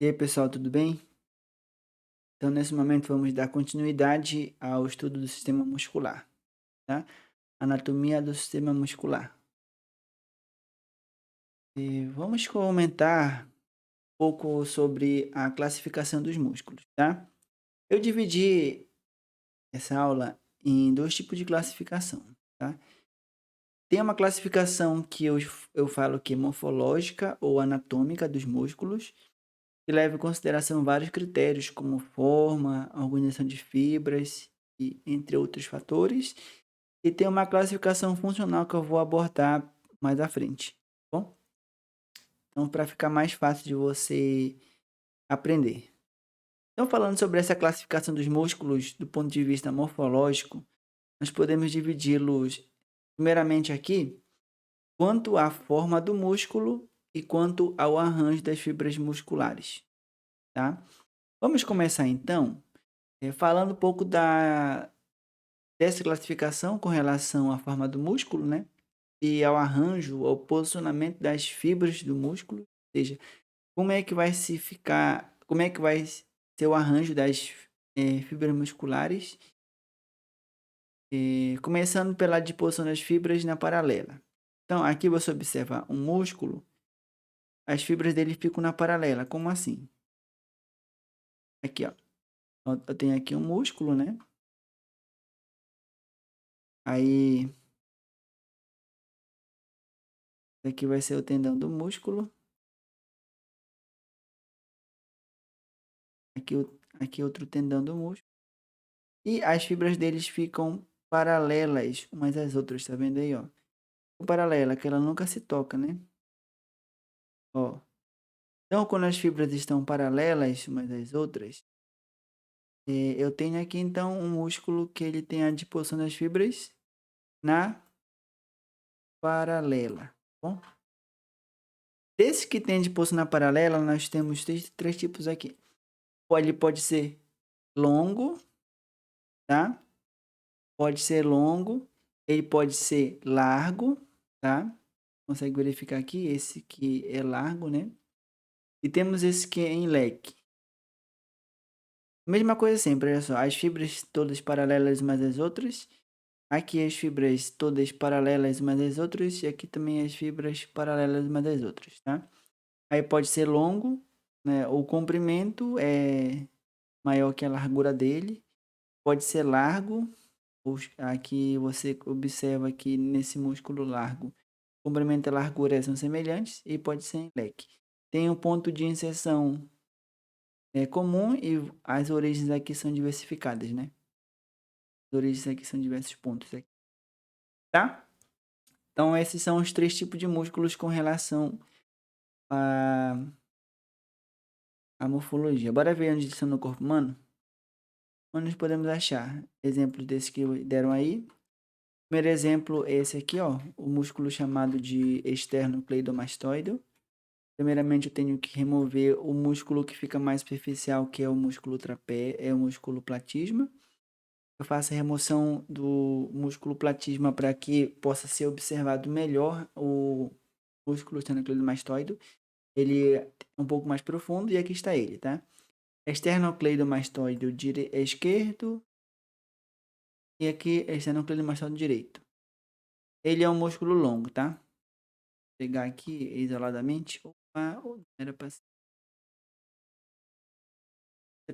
E aí, pessoal, tudo bem? Então, nesse momento, vamos dar continuidade ao estudo do sistema muscular, tá? Anatomia do sistema muscular. E vamos comentar um pouco sobre a classificação dos músculos, tá? Eu dividi essa aula em dois tipos de classificação, tá? Tem uma classificação que eu falo que é morfológica ou anatômica dos músculos, que leva em consideração vários critérios, como forma, organização de fibras e entre outros fatores. E tem uma classificação funcional que eu vou abordar mais à frente, tá bom? Então, para ficar mais fácil de você aprender. Então, falando sobre essa classificação dos músculos do ponto de vista morfológico, nós podemos dividi-los, primeiramente aqui, quanto à forma do músculo e quanto ao arranjo das fibras musculares, tá? Vamos começar então, falando um pouco dessa classificação com relação à forma do músculo, né? E ao arranjo, ao posicionamento das fibras do músculo, ou seja, como é que vai ser o arranjo das fibras musculares, começando pela disposição das fibras na paralela. Então, aqui você observa um músculo, as fibras dele ficam na paralela, como assim? Aqui, ó, eu tenho aqui um músculo, né? Aí, aqui vai ser o tendão do músculo, aqui outro tendão do músculo. E as fibras deles ficam paralelas umas às outras, tá vendo aí, ó? Paralela, que ela nunca se toca, né? Ó. Então, quando as fibras estão paralelas umas às outras, eu tenho aqui então um músculo que ele tem a disposição das fibras na paralela, tá bom? Desse que tem a disposição na paralela, nós temos três tipos aqui. Ele pode ser longo, tá? Pode ser longo, ele pode ser largo, tá? Consegue verificar aqui, esse que é largo, né? E temos esse que é em leque. Mesma coisa sempre, olha só, as fibras todas paralelas umas às outras. Aqui as fibras todas paralelas umas às outras e aqui também as fibras paralelas umas às outras, tá? Aí pode ser longo, né? O comprimento é maior que a largura dele. Pode ser largo, aqui você observa que nesse músculo largo, comprimento e largura são semelhantes e pode ser em leque. Tem um ponto de inserção comum e as origens aqui são diversificadas, né? As origens aqui são diversos pontos aqui, tá? Então esses são os três tipos de músculos com relação à, à morfologia. Bora ver onde são no corpo humano? Onde nós podemos achar exemplos desses que deram aí. Primeiro exemplo é esse aqui, ó, o músculo chamado de esternocleidomastoide. Primeiramente, eu tenho que remover o músculo que fica mais superficial, que é o músculo trapézio, é o músculo platisma. Eu faço a remoção do músculo platisma para que possa ser observado melhor o músculo esternocleidomastoide. Ele é um pouco mais profundo e aqui está ele, tá? Esternocleidomastoide esquerdo e aqui é esternocleidomastoide direito. Ele é um músculo longo, tá? Vou pegar aqui isoladamente. Opa, não era para você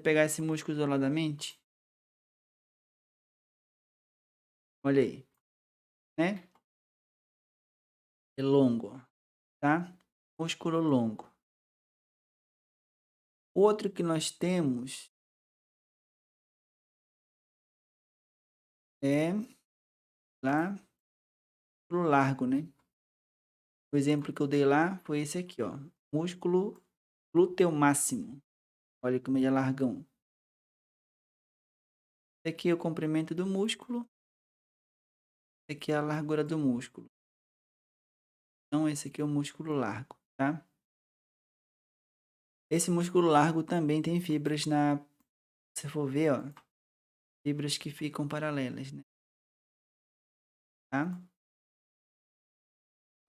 pegar esse músculo isoladamente. Olha aí, né? É longo, tá? Músculo longo. O outro que nós temos é lá pro largo, né? O exemplo que eu dei lá foi esse aqui, ó. Músculo glúteo máximo. Olha como ele é largão. Esse aqui é o comprimento do músculo. Esse aqui é a largura do músculo. Então, esse aqui é o músculo largo, tá? Esse músculo largo também tem fibras se for ver, ó, fibras que ficam paralelas, né? Tá?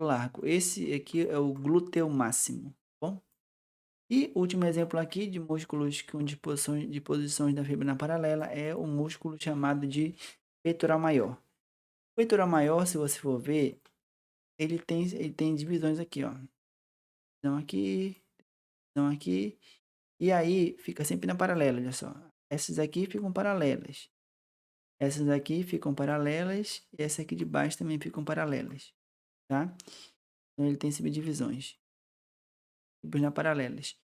Largo. Esse aqui é o glúteo máximo, tá bom? E último exemplo aqui de músculos com disposições da fibra na paralela é o músculo chamado de peitoral maior. O peitoral maior, se você for ver, ele tem divisões aqui, ó. Divisão aqui, e aí fica sempre na paralela, olha só. Essas aqui ficam paralelas. Essas aqui ficam paralelas e essa aqui de baixo também ficam paralelas, tá? Então ele tem subdivisões, depois na paralelas.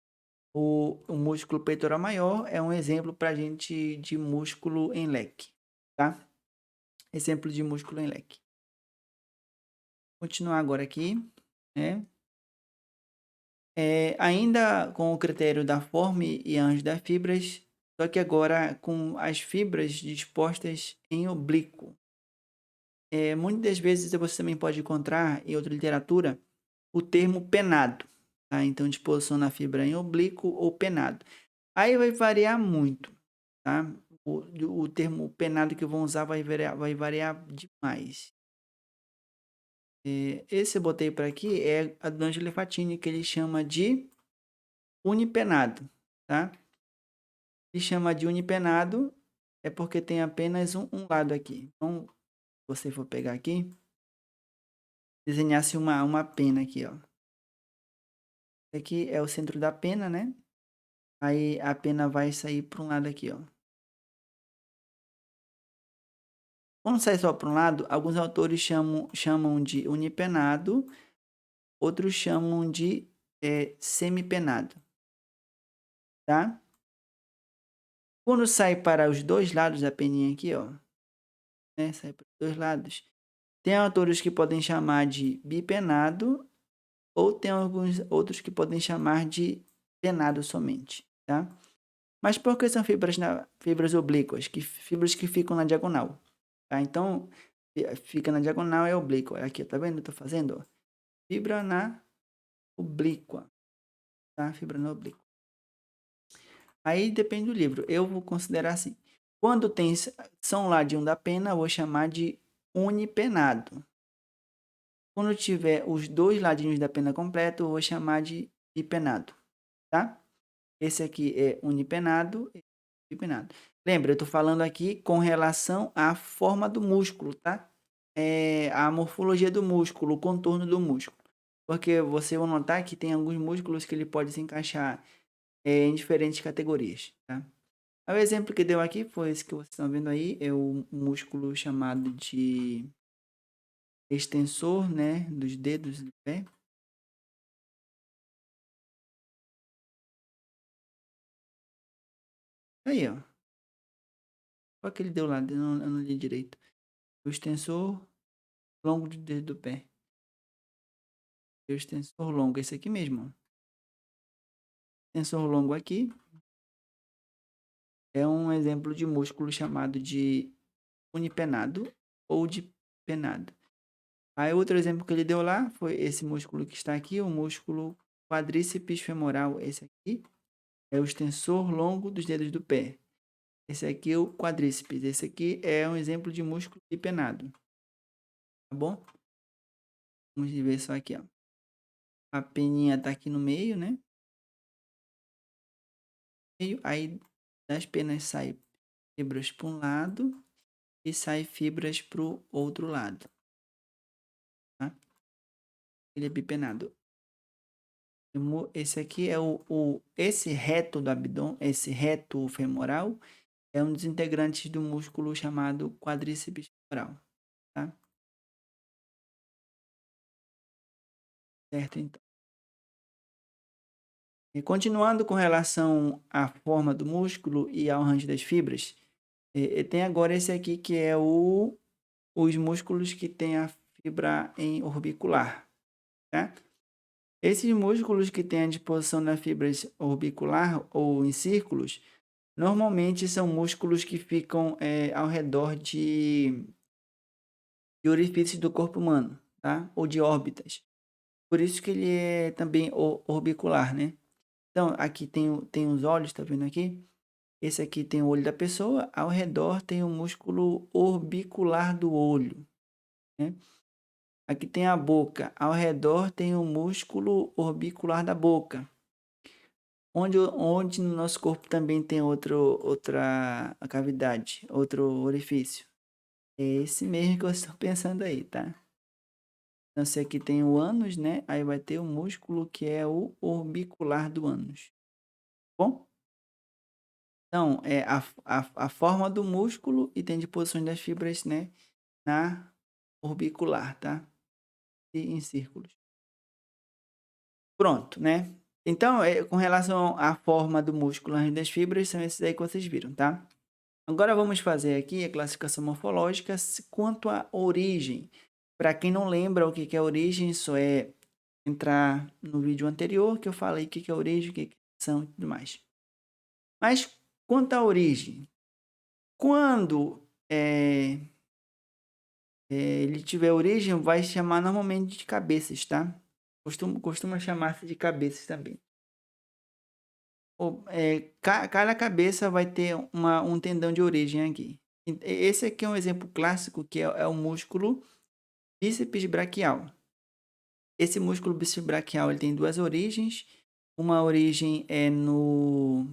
O músculo peitoral maior é um exemplo para gente de músculo em leque, tá? Exemplo de músculo em leque. Continuar agora aqui, né? Ainda com o critério da forma e ângulo das fibras, só que agora com as fibras dispostas em oblíquo. Muitas das vezes você também pode encontrar em outra literatura o termo penado, tá? Então, disposição na fibra em oblíquo ou penado. Aí vai variar muito, tá? O termo penado que eu vou usar vai variar demais. Esse eu botei para aqui é a do Angelo Fatini, que ele chama de unipenado, tá? Ele chama de unipenado é porque tem apenas um lado aqui. Então, se você for pegar aqui, desenhasse uma pena aqui, ó. Esse aqui é o centro da pena, né? Aí a pena vai sair para um lado aqui, ó. Quando sai só para um lado, alguns autores chamam de unipenado, outros chamam de semipenado, tá? Quando sai para os dois lados da peninha aqui, ó, né? Sai para os dois lados. Tem autores que podem chamar de bipenado, ou tem alguns outros que podem chamar de penado somente, tá? Mas por que são fibras oblíquas? Fibras que ficam na diagonal, tá? Então, fica na diagonal é oblíqua. Aqui, tá vendo? Eu tô fazendo, ó. Fibra na oblíqua, tá? Fibra na oblíqua. Aí depende do livro. Eu vou considerar assim. Quando tem São Ladinho da pena, eu vou chamar de unipenado. Quando tiver os dois ladinhos da pena completo, eu vou chamar de bipenado, tá? Esse aqui é unipenado e bipenado. Lembra, eu estou falando aqui com relação à forma do músculo, tá? A morfologia do músculo, o contorno do músculo. Porque você vai notar que tem alguns músculos que ele pode se encaixar em diferentes categorias, tá? O exemplo que deu aqui foi esse que vocês estão vendo aí, é o músculo chamado de extensor, né, dos dedos do pé. Aí, ó. Qual que ele deu lá? Eu não li direito. O extensor longo do dedo do pé. O extensor longo, esse aqui mesmo, ó. Extensor longo aqui é um exemplo de músculo chamado de unipenado ou de penado. Aí outro exemplo que ele deu lá foi esse músculo que está aqui, o músculo quadríceps femoral. Esse aqui é o extensor longo dos dedos do pé. Esse aqui é o quadríceps. Esse aqui é um exemplo de músculo bipenado. Tá bom? Vamos ver só aqui, ó. A peninha tá aqui no meio, né? Aí das penas sai fibras para um lado e sai fibras para o outro lado, tá? Ele é bipenado. Esse aqui é esse reto do abdômen, esse reto femoral é um dos integrantes do músculo chamado quadríceps femoral, tá? Certo, então. E continuando com relação à forma do músculo e ao range das fibras, tem agora esse aqui que é os músculos que têm a fibra em orbicular, tá? Esses músculos que têm a disposição na fibra orbicular ou em círculos, normalmente são músculos que ficam ao redor de orifícios do corpo humano, tá? Ou de órbitas. Por isso que ele é também orbicular, né? Então, aqui tem os olhos, tá vendo aqui? Esse aqui tem o olho da pessoa, ao redor tem o músculo orbicular do olho, né? Aqui tem a boca, ao redor tem o músculo orbicular da boca. Onde no nosso corpo também tem outra cavidade, outro orifício? É esse mesmo que eu estou pensando aí, tá? Então, se aqui tem o ânus, né? Aí vai ter o músculo que é o orbicular do ânus. Bom? Então, é a forma do músculo e tem de posições das fibras, né? Na orbicular, tá? E em círculos. Pronto, né? Então, com relação à forma do músculo e das fibras, são esses aí que vocês viram, tá? Agora vamos fazer aqui a classificação morfológica quanto à origem. Para quem não lembra o que é origem, só é entrar no vídeo anterior que eu falei o que é origem, o que são e tudo mais. Mas quanto à origem, quando ele tiver origem, vai chamar normalmente de cabeças, tá? Costuma chamar-se de cabeças também. Cada cabeça vai ter um tendão de origem aqui. Esse aqui é um exemplo clássico que é o músculo bíceps braquial. Esse músculo bíceps braquial ele tem duas origens. Uma origem é no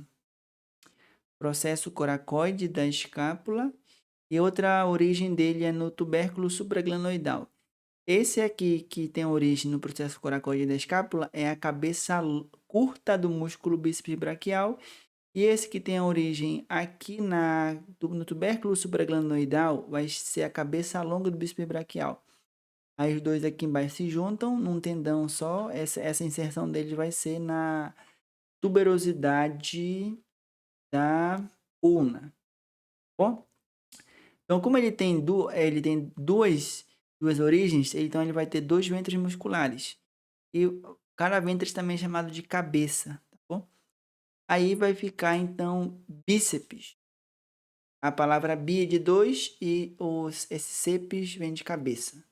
processo coracoide da escápula e outra origem dele é no tubérculo supraglenoidal. Esse aqui que tem origem no processo coracoide da escápula é a cabeça curta do músculo bíceps braquial. E esse que tem a origem aqui no tubérculo supraglenoidal vai ser a cabeça longa do bíceps braquial. Aí os dois aqui embaixo se juntam num tendão só. Essa inserção deles vai ser na tuberosidade da ulna. Bom? Então, como ele tem duas origens, então ele vai ter dois ventres musculares. E cada ventre também é chamado de cabeça, tá bom? Aí vai ficar, então, bíceps. A palavra bi é de dois e esse ceps vem de cabeça.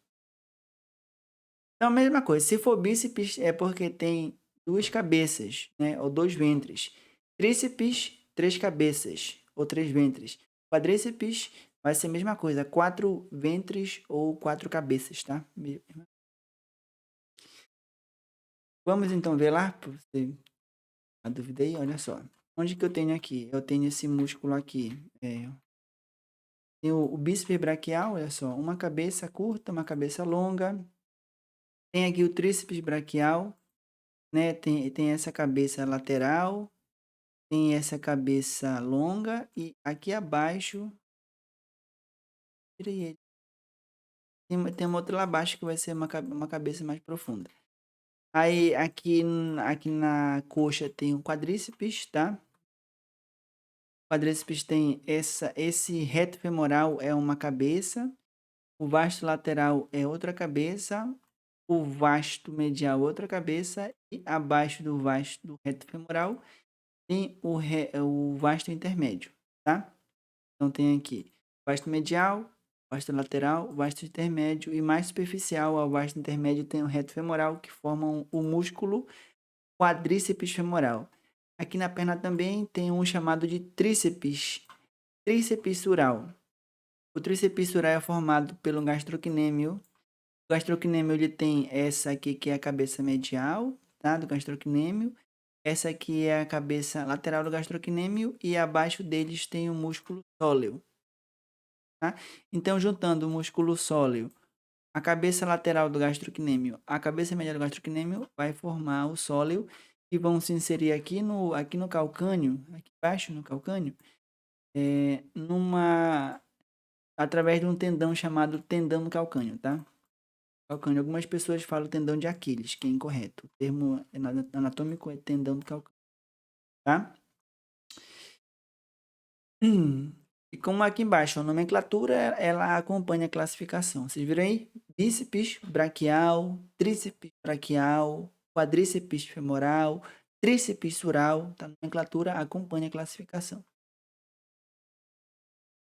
Então, a mesma coisa. Se for bíceps, é porque tem duas cabeças, né? Ou dois ventres. Tríceps, três cabeças ou três ventres. Quadríceps vai ser a mesma coisa. Quatro ventres ou quatro cabeças, tá? Vamos então ver lá, para você a dúvida aí, olha só. Onde que eu tenho aqui? Eu tenho esse músculo aqui. Tem o bíceps braquial, olha só. Uma cabeça curta, uma cabeça longa. Tem aqui o tríceps braquial, né? Tem essa cabeça lateral, tem essa cabeça longa e aqui abaixo, tirei ele. Tem uma outra lá abaixo que vai ser uma cabeça mais profunda. Aí aqui na coxa tem o quadríceps, tá? O quadríceps tem esse reto femoral é uma cabeça, o vasto lateral é outra cabeça, o vasto medial outra cabeça e abaixo do vasto do reto femoral tem o vasto intermédio, tá? Então tem aqui vasto medial, vasto lateral, vasto intermédio e mais superficial ao vasto intermédio tem o reto femoral que formam o músculo quadríceps femoral. Aqui na perna também tem um chamado de tríceps sural. O tríceps sural é formado pelo gastrocnêmio. O gastrocnêmio ele tem essa aqui que é a cabeça medial, tá? Do gastrocnêmio. Essa aqui é a cabeça lateral do gastrocnêmio e abaixo deles tem o músculo sóleo, tá? Então, juntando o músculo sóleo, a cabeça lateral do gastrocnêmio, a cabeça medial do gastrocnêmio vai formar o sóleo e vão se inserir aqui no calcâneo, aqui embaixo no calcâneo, através de um tendão chamado tendão do calcâneo, tá? Calcâneo. Algumas pessoas falam tendão de Aquiles, que é incorreto. O termo anatômico é tendão do calcâneo, tá? E como aqui embaixo a nomenclatura, ela acompanha a classificação. Vocês viram aí? Bíceps braquial, tríceps braquial, quadríceps femoral, tríceps sural. Tá? A nomenclatura acompanha a classificação.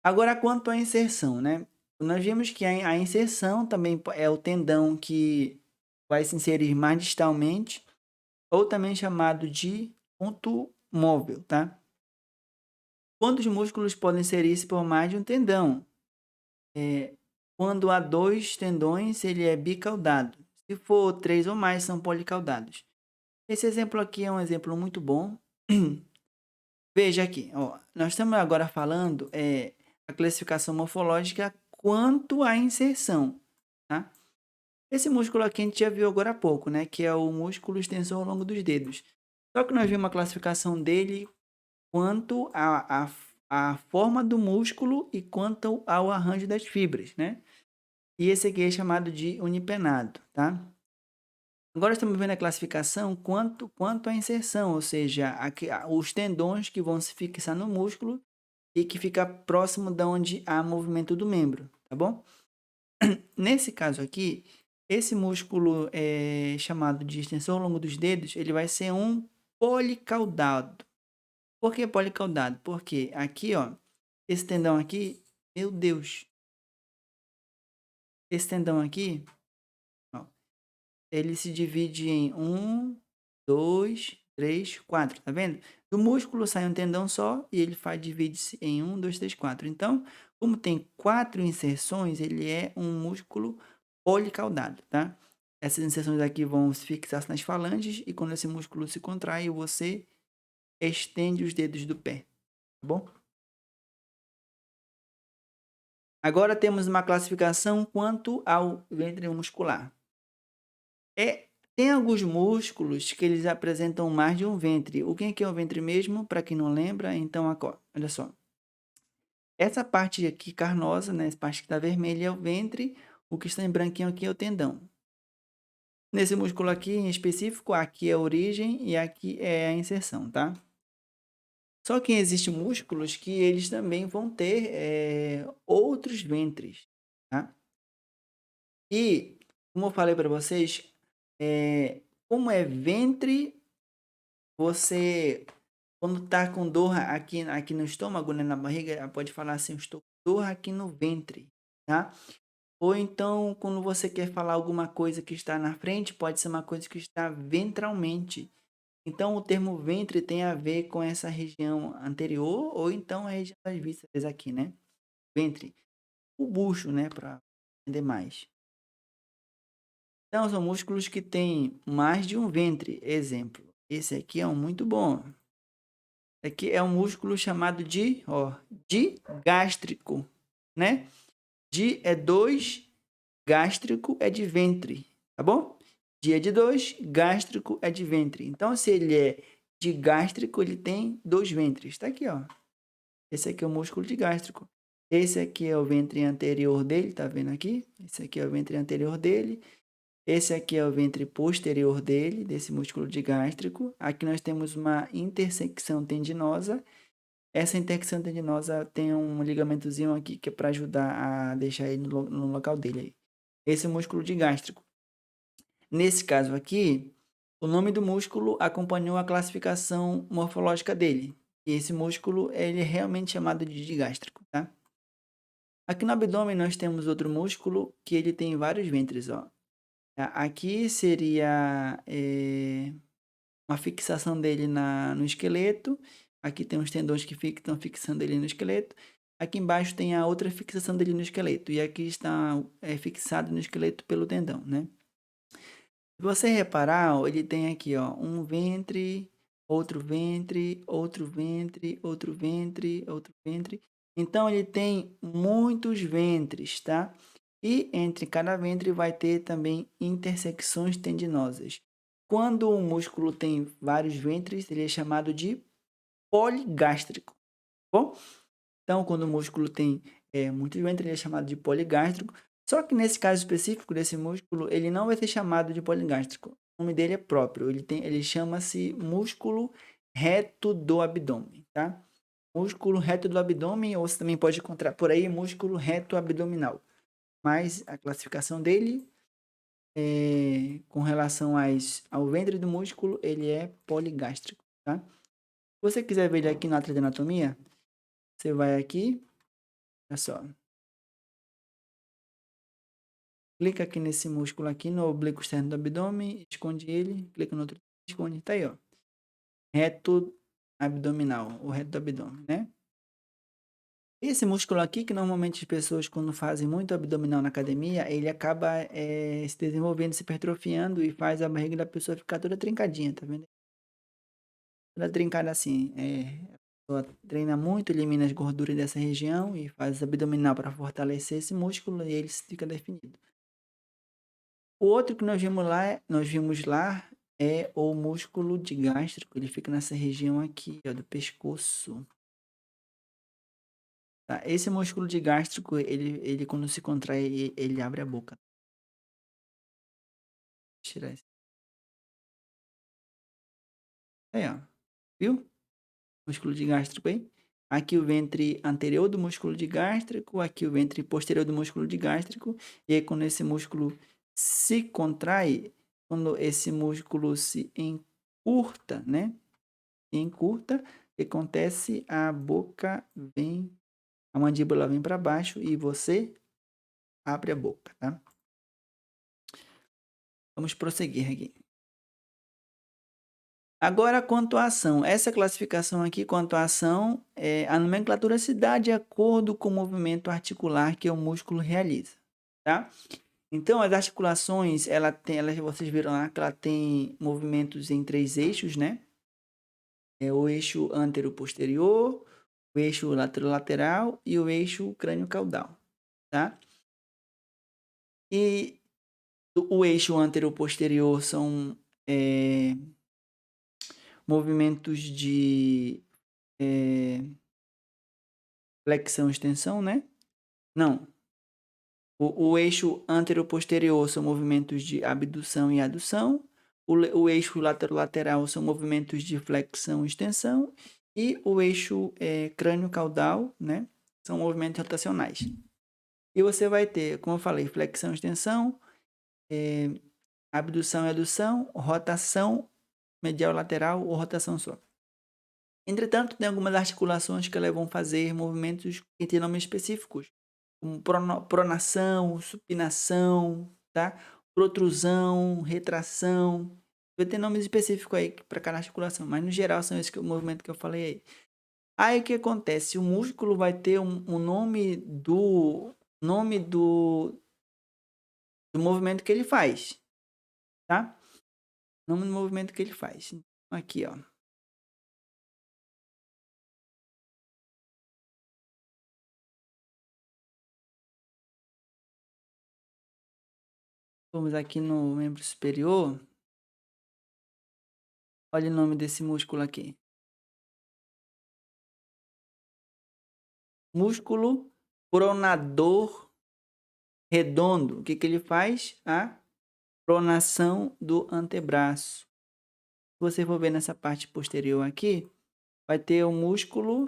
Agora, quanto à inserção, né? Nós vimos que a inserção também é o tendão que vai se inserir mais distalmente, ou também chamado de ponto móvel, tá? Quantos músculos podem inserir-se por mais de um tendão? Quando há dois tendões, ele é bicaudado. Se for três ou mais, são policaudados. Esse exemplo aqui é um exemplo muito bom. Veja aqui, ó, nós estamos agora falando a classificação morfológica quanto à inserção, tá? Esse músculo aqui a gente já viu agora há pouco, né? Que é o músculo extensor ao longo dos dedos. Só que nós vimos uma classificação dele quanto à forma do músculo e quanto ao arranjo das fibras, né? E esse aqui é chamado de unipenado, tá? Agora estamos vendo a classificação quanto à inserção, ou seja, os tendões que vão se fixar no músculo e que fica próximo da onde há movimento do membro, tá bom? Nesse caso aqui, esse músculo chamado de extensor ao longo dos dedos, ele vai ser um policaudado. Por que policaudado? Porque aqui, ó, esse tendão aqui, meu Deus, esse tendão aqui, ó, ele se divide em 1, 2, 3, 4, tá vendo? Do músculo sai um tendão só e ele divide-se em 1, 2, 3, 4. Então, como tem 4 inserções, ele é um músculo policaudado, tá? Essas inserções aqui vão se fixar nas falanges e quando esse músculo se contrai, você estende os dedos do pé, tá bom? Agora temos uma classificação quanto ao ventre muscular. Tem alguns músculos que eles apresentam mais de um ventre. O que é o ventre mesmo? Para quem não lembra, então olha só. Essa parte aqui carnosa, né, essa parte que está vermelha é o ventre, o que está em branquinho aqui é o tendão. Nesse músculo aqui em específico, aqui é a origem e aqui é a inserção, tá? Só que existem músculos que eles também vão ter outros ventres, tá? E, como eu falei para vocês, como é ventre, você, quando tá com dor aqui no estômago, né, na barriga, pode falar assim, eu estou com dor aqui no ventre, tá? Ou então, quando você quer falar alguma coisa que está na frente, pode ser uma coisa que está ventralmente. Então, o termo ventre tem a ver com essa região anterior, ou então a região das vísceras aqui, né? Ventre. O bucho, né, para entender mais. Então, são músculos que têm mais de um ventre. Exemplo, esse aqui é um muito bom. Aqui é um músculo chamado de, ó, digástrico, né? Di é 2, gástrico é de ventre, tá bom? Di é de 2, gástrico é de ventre. Então, se ele é digástrico, ele tem 2 ventres. Tá aqui, ó. Esse aqui é o músculo digástrico. Esse aqui é o ventre anterior dele, tá vendo aqui? Esse aqui é o ventre anterior dele. Esse aqui é o ventre posterior dele, desse músculo digástrico. Aqui nós temos uma intersecção tendinosa. Essa intersecção tendinosa tem um ligamentozinho aqui que é para ajudar a deixar ele no local dele aí. Esse é o músculo digástrico. Nesse caso aqui, o nome do músculo acompanhou a classificação morfológica dele. E esse músculo, ele é realmente chamado de digástrico, tá? Aqui no abdômen nós temos outro músculo que ele tem vários ventres, ó. Aqui seria uma fixação dele no esqueleto. Aqui tem os tendões que estão fixando ele no esqueleto. Aqui embaixo tem a outra fixação dele no esqueleto. E aqui está fixado no esqueleto pelo tendão, né? Se você reparar, ó, ele tem aqui, ó, um ventre, outro ventre, outro ventre, outro ventre, outro ventre. Então, ele tem muitos ventres, tá? E entre cada ventre vai ter também intersecções tendinosas. Quando o músculo tem vários ventres, ele é chamado de poligástrico, tá bom? Então, quando o músculo tem muitos ventres, ele é chamado de poligástrico. Só que nesse caso específico desse músculo, ele não vai ser chamado de poligástrico. O nome dele é próprio. Ele chama-se músculo reto do abdômen, tá? Músculo reto do abdômen, ou você também pode encontrar por aí músculo reto abdominal. Mas a classificação dele, com relação ao ventre do músculo, ele é poligástrico, tá? Se você quiser ver ele aqui na atra de anatomia, você vai aqui, olha só. Clica aqui nesse músculo aqui no oblíquo externo do abdômen, esconde ele, clica no outro, esconde, tá aí, ó. Reto abdominal, o reto do abdômen, né? Esse músculo aqui, que normalmente as pessoas quando fazem muito abdominal na academia, ele acaba se desenvolvendo, se hipertrofiando e faz a barriga da pessoa ficar toda trincadinha, tá vendo? Ela trincada assim, a pessoa treina muito, elimina as gorduras dessa região e faz abdominal para fortalecer esse músculo e ele fica definido. O outro que nós vimos lá é o músculo de gástrico, ele fica nessa região aqui, ó, do pescoço. Tá? Esse músculo de gástrico, ele quando se contrai, ele abre a boca. Deixa eu tirar isso. Aí, ó. Viu? Músculo de gástrico aí. Aqui o ventre anterior do músculo de gástrico, aqui o ventre posterior do músculo de gástrico. E aí quando esse músculo se contrai, quando esse músculo se encurta, né? Encurta, o que acontece? A boca vem, a mandíbula vem para baixo e você abre a boca, tá? Vamos prosseguir aqui. Agora, quanto à ação, essa classificação aqui, quanto à ação, a nomenclatura se dá de acordo com o movimento articular que o músculo realiza, tá? Então, as articulações, vocês viram lá que ela tem movimentos em 3 eixos, né? É o eixo antero-posterior, o eixo lateral e o eixo crânio-caudal, tá? E o eixo antero-posterior são movimentos de flexão e extensão, né? Não. O eixo antero-posterior são movimentos de abdução e adução. O eixo lateral são movimentos de flexão e extensão. E o eixo crânio-caudal, né? São movimentos rotacionais. E você vai ter, como eu falei, flexão e extensão, abdução e adução, rotação medial lateral ou rotação só. Entretanto, tem algumas articulações que elas vão fazer movimentos que têm nomes específicos, como pronação, supinação, tá? Protrusão, retração. Vai ter nomes específicos aí para cada articulação, mas no geral são esses movimentos que eu falei aí. Aí o que acontece? O músculo vai ter um nome do movimento que ele faz, tá? Nome do movimento que ele faz. Aqui, ó. Vamos aqui no membro superior. Olha o nome desse músculo aqui. Músculo pronador redondo. O que que ele faz? A pronação do antebraço. Se você for ver nessa parte posterior aqui, vai ter o músculo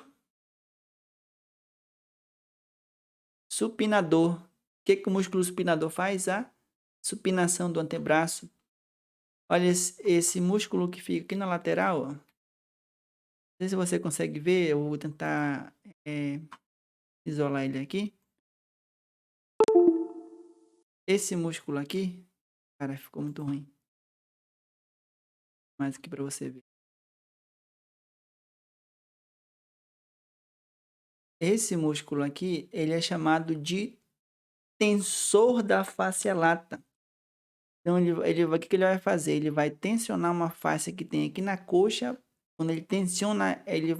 supinador. O que que o músculo supinador faz? A supinação do antebraço. Olha esse músculo que fica aqui na lateral, ó. Não sei se você consegue ver, eu vou tentar isolar ele aqui. Esse músculo aqui, cara, ficou muito ruim. Mas aqui para você ver. Esse músculo aqui, ele é chamado de tensor da fascia lata. Então, o que que ele vai fazer? Ele vai tensionar uma face que tem aqui na coxa. Quando ele tensiona, ele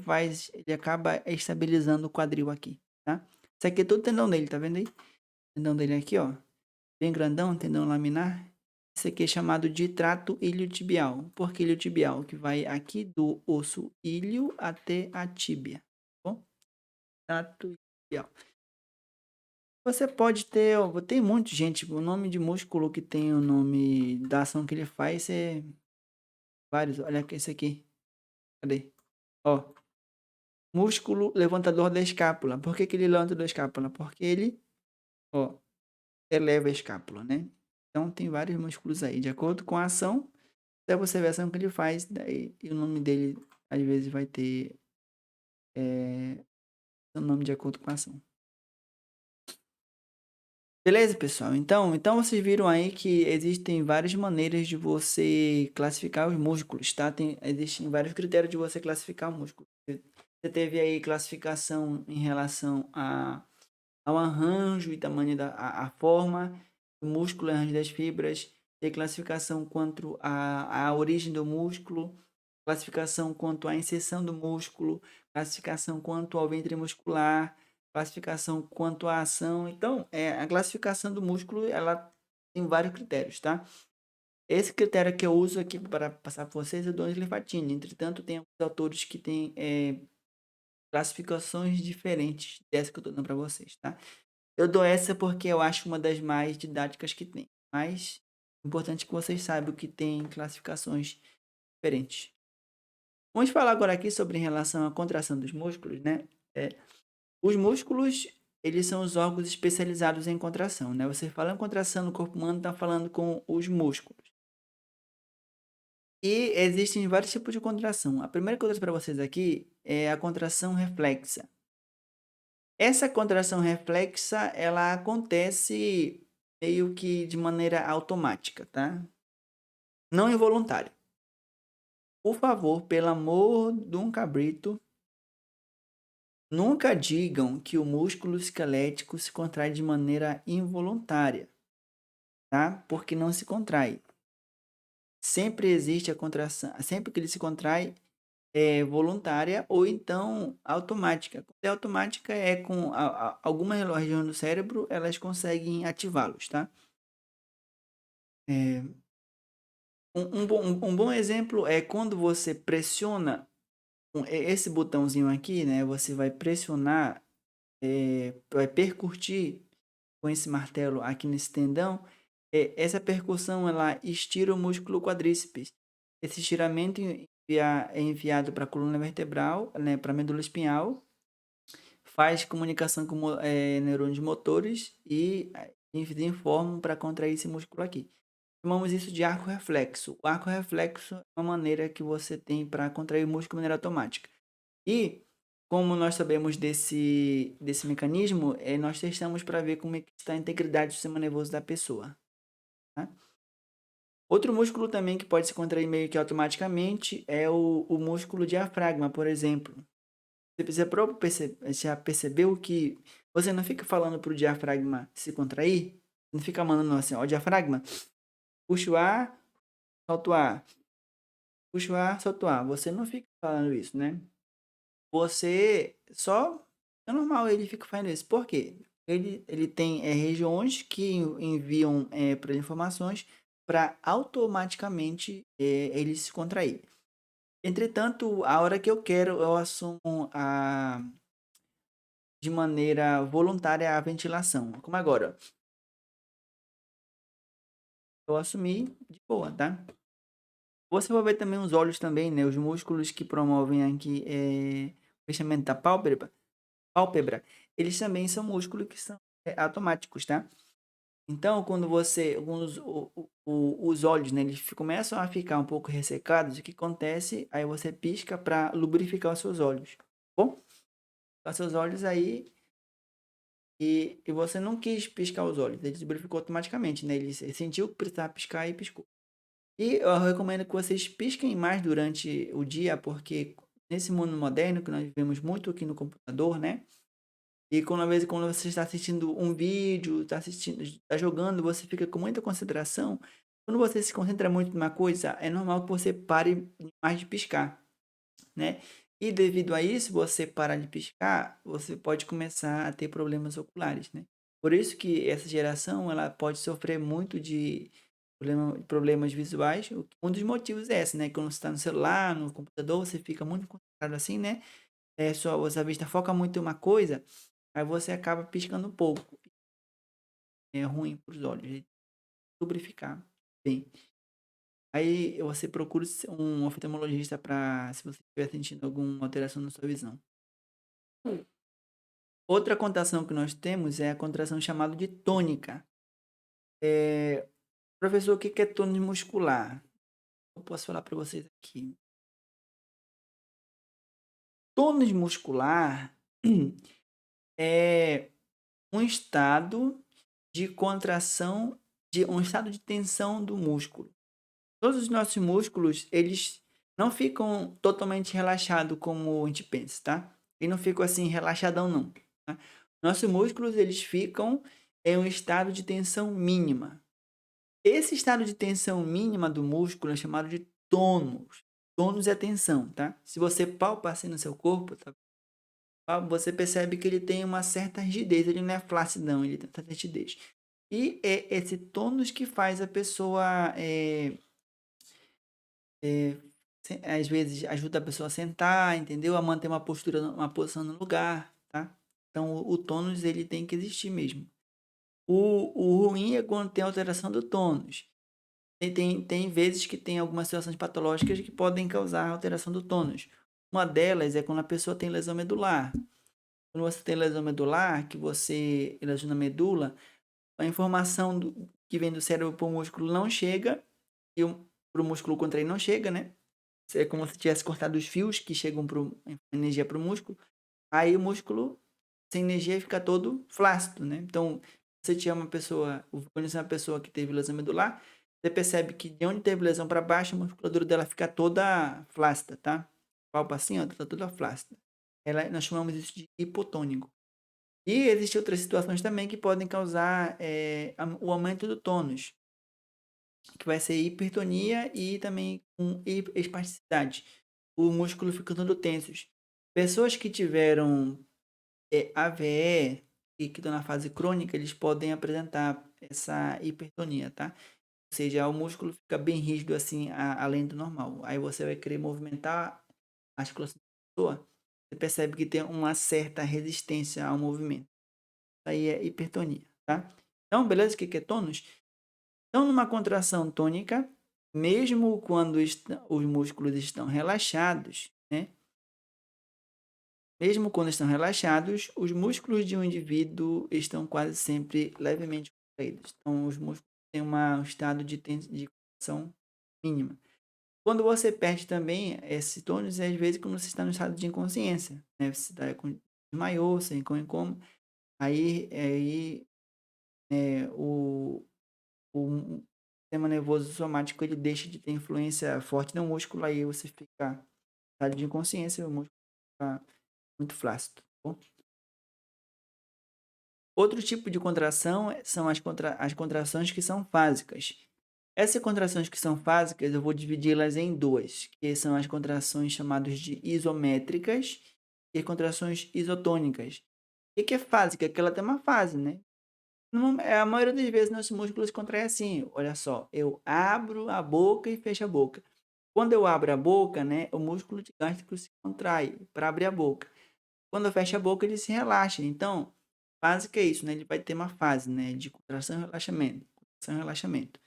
acaba estabilizando o quadril aqui, tá? Isso aqui é todo tendão dele, tá vendo aí? Tendão dele aqui, ó. Bem grandão, tendão laminar. Isso aqui é chamado de trato iliotibial. Por que iliotibial? Que vai aqui do osso ilho até a tíbia, tá bom? Trato iliotibial. Você pode ter, ó, tem muita gente, o nome de músculo que tem o nome da ação que ele faz é vários. Olha aqui esse aqui. Cadê? Ó, músculo levantador da escápula. Por que que ele levanta da escápula? Porque ele, ó, eleva a escápula, né? Então tem vários músculos aí. De acordo com a ação, até você ver a ação que ele faz, daí e o nome dele às vezes vai ter o nome de acordo com a ação. Beleza, pessoal? Então vocês viram aí que existem várias maneiras de você classificar os músculos, tá? Existem vários critérios de você classificar o músculo. Você teve aí classificação em relação ao arranjo e tamanho a forma do músculo, arranjo das fibras. Tem classificação quanto à origem do músculo, classificação quanto à inserção do músculo, classificação quanto ao ventre muscular, classificação quanto à ação. Então, a classificação do músculo, ela tem vários critérios, tá? Esse critério que eu uso aqui para passar para vocês é o Doni Livatini. Entretanto, tem alguns autores que têm classificações diferentes dessa que eu estou dando para vocês, tá? Eu dou essa porque eu acho uma das mais didáticas que tem. Mas é importante que vocês saibam que tem classificações diferentes. Vamos falar agora aqui sobre em relação à contração dos músculos, né? Os músculos, eles são os órgãos especializados em contração, né? Você fala em contração no corpo humano, está falando com os músculos. E existem vários tipos de contração. A primeira que eu trouxe para vocês aqui é a contração reflexa. Essa contração reflexa, ela acontece meio que de maneira automática, tá? Não involuntária. Por favor, pelo amor de um cabrito, nunca digam que o músculo esquelético se contrai de maneira involuntária, tá? Porque não se contrai. Sempre existe a contração, sempre que ele se contrai, é voluntária ou então automática. Quando é automática, é com algumas regiões do cérebro, elas conseguem ativá-los, tá? É, um bom exemplo é quando você pressiona esse botãozinho aqui, né? Você vai pressionar, vai percutir com esse martelo aqui nesse tendão. Essa percussão ela estira o músculo quadríceps. Esse estiramento é enviado para a coluna vertebral, né? Para a medula espinhal, faz comunicação com neurônios motores e informam para contrair esse músculo aqui. Chamamos isso de arco reflexo. O arco reflexo é uma maneira que você tem para contrair o músculo de maneira automática. E, como nós sabemos desse mecanismo, nós testamos para ver como é que está a integridade do sistema nervoso da pessoa. Tá? Outro músculo também que pode se contrair meio que automaticamente é o músculo diafragma, por exemplo. Você já percebeu que você não fica falando para o diafragma se contrair? Não fica mandando assim, ó, diafragma, puxa o ar, solta o ar, puxa o ar, solta o ar. Você não fica falando isso, né? Você só... É normal ele fica fazendo isso. Por quê? Ele tem regiões que enviam para informações para automaticamente ele se contrair. Entretanto, a hora que eu quero, eu assumo de maneira voluntária a ventilação. Como agora, eu assumi de boa, tá? Você vai ver também os olhos também, né? Os músculos que promovem aqui o fechamento da pálpebra, eles também são músculos que são automáticos, tá? Então, quando os olhos, né, eles começam a ficar um pouco ressecados, o que acontece? Aí você pisca para lubrificar os seus olhos, tá bom? Os seus olhos aí e você não quis piscar os olhos, ele lubrificou automaticamente, né? Ele sentiu que precisava piscar e piscou. E eu recomendo que vocês pisquem mais durante o dia, porque nesse mundo moderno que nós vivemos muito aqui no computador, né? E quando você está assistindo um vídeo, está jogando, você fica com muita concentração. Quando você se concentra muito numa coisa, é normal que você pare mais de piscar, né? E devido a isso, você parar de piscar, você pode começar a ter problemas oculares, né? Por isso que essa geração, ela pode sofrer muito de problemas visuais. Um dos motivos é esse, né? Quando você está no celular, no computador, você fica muito concentrado assim, né? Sua vista foca muito em uma coisa, aí você acaba piscando um pouco. É ruim para os olhos, lubrificar bem. Aí você procura um oftalmologista para se você estiver sentindo alguma alteração na sua visão. Outra contração que nós temos é a contração chamada de tônica. Professor, o que é tônus muscular? Eu posso falar para vocês aqui. Tônus muscular é um estado de contração, um estado de tensão do músculo. Todos os nossos músculos, eles não ficam totalmente relaxados como a gente pensa, tá? Eles não ficam assim relaxadão não, tá? Nossos músculos, eles ficam em um estado de tensão mínima. Esse estado de tensão mínima do músculo é chamado de tônus. tônus é tensão, tá? Se você palpa assim no seu corpo, tá? Você percebe que ele tem uma certa rigidez, ele não é flacidão, ele tem certa rigidez. E é esse tônus que faz a pessoa, às vezes ajuda a pessoa a sentar, entendeu? A manter uma postura, uma posição no lugar, tá? Então o tônus ele tem que existir mesmo. O ruim é quando tem alteração do tônus. Tem vezes que tem algumas situações patológicas que podem causar alteração do tônus. Uma delas é quando a pessoa tem lesão medular. Quando você tem lesão medular, que você lesiona a medula, a informação que vem do cérebro para o músculo não chega, e para o músculo contrair não chega, né? É como se tivesse cortado os fios que chegam energia para o músculo. Aí o músculo, sem energia, fica todo flácido, né? Então, você tinha uma pessoa, conhece uma pessoa que teve lesão medular, você percebe que de onde teve lesão para baixo, a musculatura dela fica toda flácida, tá? Palpa assim, ó, tá toda flácida. Nós chamamos isso de hipotônico. E existem outras situações também que podem causar o aumento do tônus, que vai ser hipertonia e também com espasticidade. O músculo fica todo tensos. Pessoas que tiveram AVE e que estão na fase crônica, eles podem apresentar essa hipertonia, tá? Ou seja, o músculo fica bem rígido assim, além do normal. Aí você vai querer movimentar a articulação da pessoa, você percebe que tem uma certa resistência ao movimento. Aí é hipertonia, tá? Então, beleza? O que é tônus? Então, numa contração tônica, mesmo quando os músculos estão relaxados, né? Mesmo quando estão relaxados, os músculos de um indivíduo estão quase sempre levemente contraídos. Então, os músculos têm um estado de tensão mínima. Quando você perde também esse tônus, às vezes quando você está no estado de inconsciência, né? Você está desmaiou, sem como, aí o sistema nervoso somático ele deixa de ter influência forte no músculo, aí você fica em estado de inconsciência, o músculo fica muito flácido. Tá bom? Outro tipo de contração são as contrações que são fásicas. Essas contrações que são fásicas, eu vou dividi-las em duas, que são as contrações chamadas de isométricas e contrações isotônicas. O que é fásica? Que ela tem uma fase, né? A maioria das vezes nossos músculos contraem assim. Olha só, eu abro a boca e fecho a boca. Quando eu abro a boca, né, o músculo gástrico se contrai para abrir a boca. Quando eu fecho a boca, ele se relaxa. Então, básico é isso, né? Ele vai ter uma fase, né, de contração e relaxamento. Contração e relaxamento.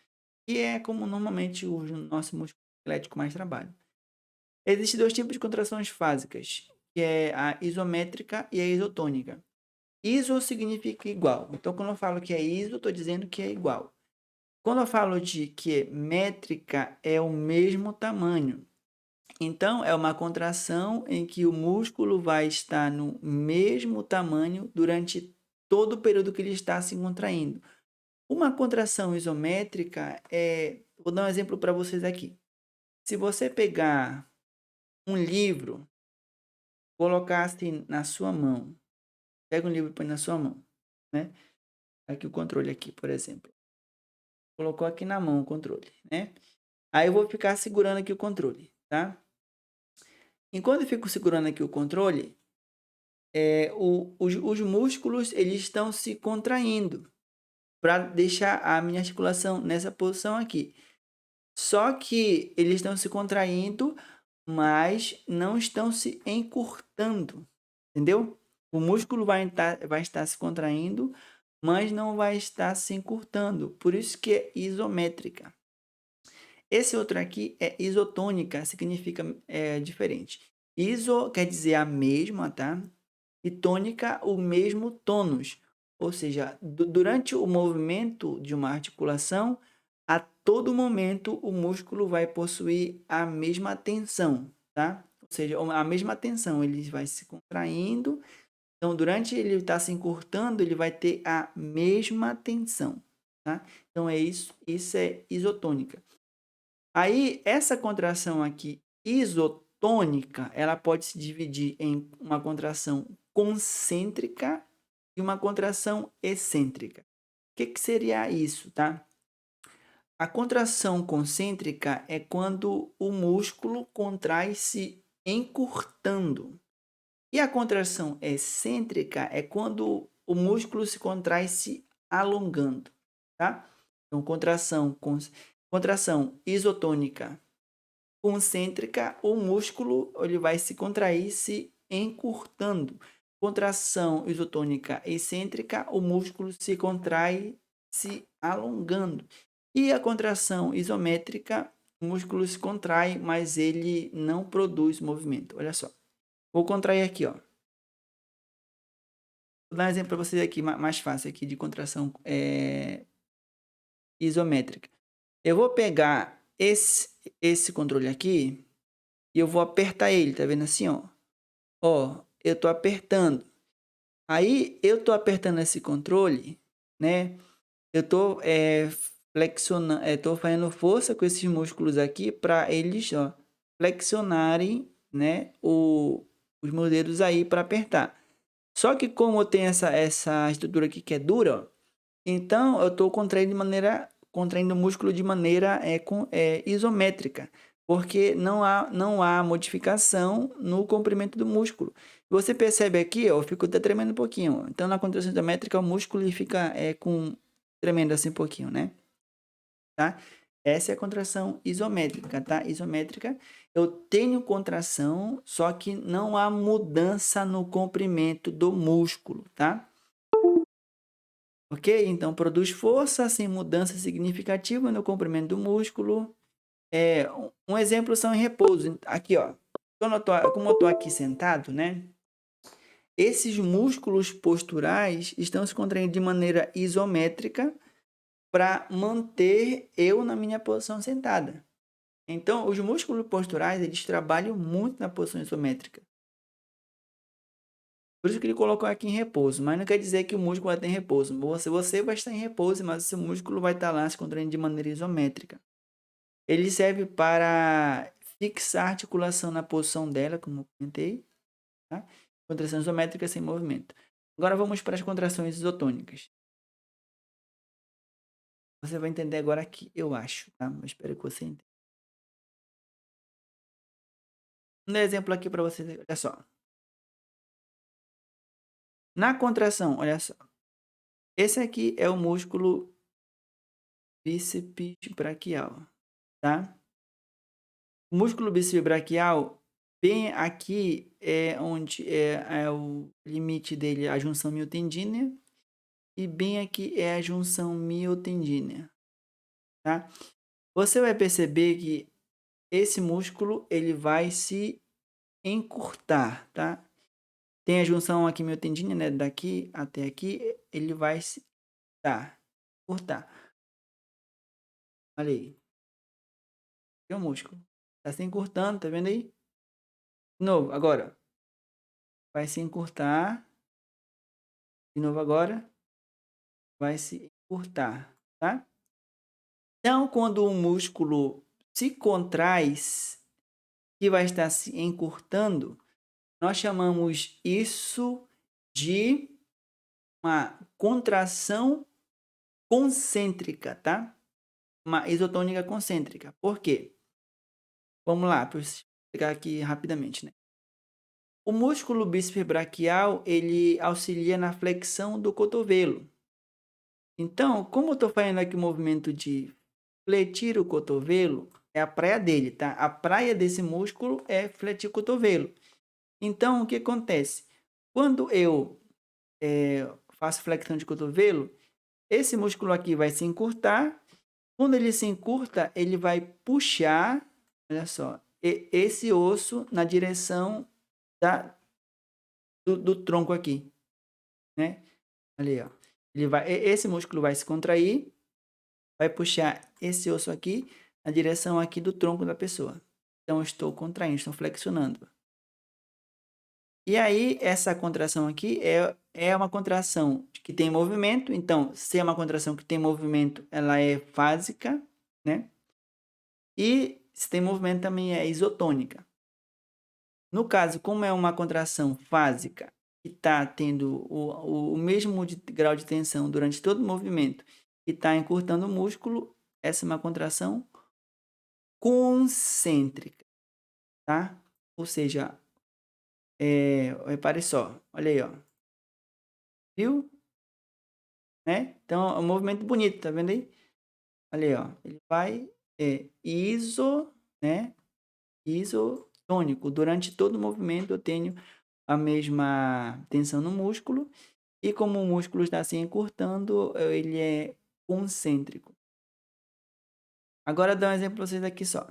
E é como normalmente o nosso músculo esquelético mais trabalha. Existem dois tipos de contrações fásicas, que é a isométrica e a isotônica. Iso significa igual. Então, quando eu falo que é iso, estou dizendo que é igual. Quando eu falo de que métrica é o mesmo tamanho, então é uma contração em que o músculo vai estar no mesmo tamanho durante todo o período que ele está se contraindo. Uma contração isométrica vou dar um exemplo para vocês aqui. Se você pegar um livro, colocar assim na sua mão, pega um livro e põe na sua mão, né? Aqui o controle aqui, por exemplo. Colocou aqui na mão o controle, né? Aí eu vou ficar segurando aqui o controle, tá? Enquanto eu fico segurando aqui o controle, os músculos eles estão se contraindo para deixar a minha articulação nessa posição aqui. Só que eles estão se contraindo, mas não estão se encurtando, entendeu? O músculo vai estar se contraindo, mas não vai estar se encurtando. Por isso que é isométrica. Esse outro aqui é isotônica, significa diferente. Iso quer dizer a mesma, tá? E tônica, o mesmo tônus. Ou seja, durante o movimento de uma articulação, a todo momento o músculo vai possuir a mesma tensão, tá? Ou seja, a mesma tensão, ele vai se contraindo. Então, durante ele estar se encurtando, ele vai ter a mesma tensão, tá? Então, é isso é isotônica. Aí, essa contração aqui, isotônica, ela pode se dividir em uma contração concêntrica e uma contração excêntrica. O que seria isso, tá? A contração concêntrica é quando o músculo contrai se encurtando. E a contração excêntrica é quando o músculo se contrai se alongando, tá? Então, contração isotônica concêntrica, o músculo ele vai se contrair se encurtando. Contração isotônica excêntrica, o músculo se contrai se alongando. E a contração isométrica, o músculo se contrai, mas ele não produz movimento. Olha só. Vou contrair aqui, ó. Vou dar um exemplo para vocês aqui, mais fácil aqui de contração isométrica. Eu vou pegar esse controle aqui e eu vou apertar ele, tá vendo assim, ó? Ó, eu tô apertando. Aí, eu tô apertando esse controle, né? Eu tô flexionando, tô fazendo força com esses músculos aqui para eles, ó, flexionarem, né, os meus dedos aí para apertar. Só que como eu tenho essa estrutura aqui que é dura, ó, então eu estou contraindo o músculo de maneira isométrica, porque não há modificação no comprimento do músculo. Você percebe aqui, ó, eu fico até tremendo um pouquinho. Ó. Então na contração isométrica o músculo ele fica tremendo assim um pouquinho, né? Tá? Essa é a contração isométrica, tá? Isométrica, eu tenho contração, só que não há mudança no comprimento do músculo, tá? Ok? Então, produz força sem mudança significativa no comprimento do músculo. Um exemplo são em repouso. Aqui, ó. Como eu estou aqui sentado, né? Esses músculos posturais estão se contraindo de maneira isométrica para manter eu na minha posição sentada. Então, os músculos posturais, eles trabalham muito na posição isométrica. Por isso que ele colocou aqui em repouso, mas não quer dizer que o músculo vai estar em repouso. Você vai estar em repouso, mas o seu músculo vai estar lá se contraindo de maneira isométrica. Ele serve para fixar a articulação na posição dela, como eu comentei. Tá? Contração isométrica sem movimento. Agora vamos para as contrações isotônicas. Você vai entender agora aqui, eu acho, tá? Eu espero que você entenda. Um exemplo aqui para vocês, olha só. Na contração, olha só. Esse aqui é o músculo bíceps braquial, tá? O músculo bíceps braquial, bem aqui é onde é o limite dele, a junção miotendínea, e bem aqui é a junção miotendínea, tá? Você vai perceber que esse músculo ele vai se encurtar, tá? Tem a junção aqui miotendínea, né? Daqui até aqui, ele vai se encurtar. Olha aí. É o músculo. Tá se encurtando, tá vendo aí? De novo, agora. Vai se encurtar. De novo agora. Vai se encurtar, tá? Então, quando o músculo se contrai e vai estar se encurtando, nós chamamos isso de uma contração concêntrica, tá? Uma isotônica concêntrica. Por quê? Vamos lá, para eu explicar aqui rapidamente, né? O músculo bíceps braquial, ele auxilia na flexão do cotovelo. Então, como eu estou fazendo aqui o movimento de fletir o cotovelo, é a praia dele, tá? A praia desse músculo é fletir o cotovelo. Então, o que acontece? Quando eu faço flexão de cotovelo, esse músculo aqui vai se encurtar. Quando ele se encurta, ele vai puxar, olha só, esse osso na direção do tronco aqui, né? Ali, ó. Esse músculo vai se contrair, vai puxar esse osso aqui na direção aqui do tronco da pessoa. Então, eu estou contraindo, estou flexionando. E aí, essa contração aqui é uma contração que tem movimento. Então, se é uma contração que tem movimento, ela é fásica, né? E se tem movimento, também é isotônica. No caso, como é uma contração fásica, que está tendo o mesmo grau de tensão durante todo o movimento e está encurtando o músculo, Essa é uma contração concêntrica, tá? Ou seja, repare só, olha aí, ó. Viu? Né? Então, é um movimento bonito, tá vendo aí? Olha aí, ó. Ele vai né? Isotônico. Durante todo o movimento eu tenho a mesma tensão no músculo e como o músculo está se encurtando, ele é concêntrico. Agora dá um exemplo para vocês aqui só.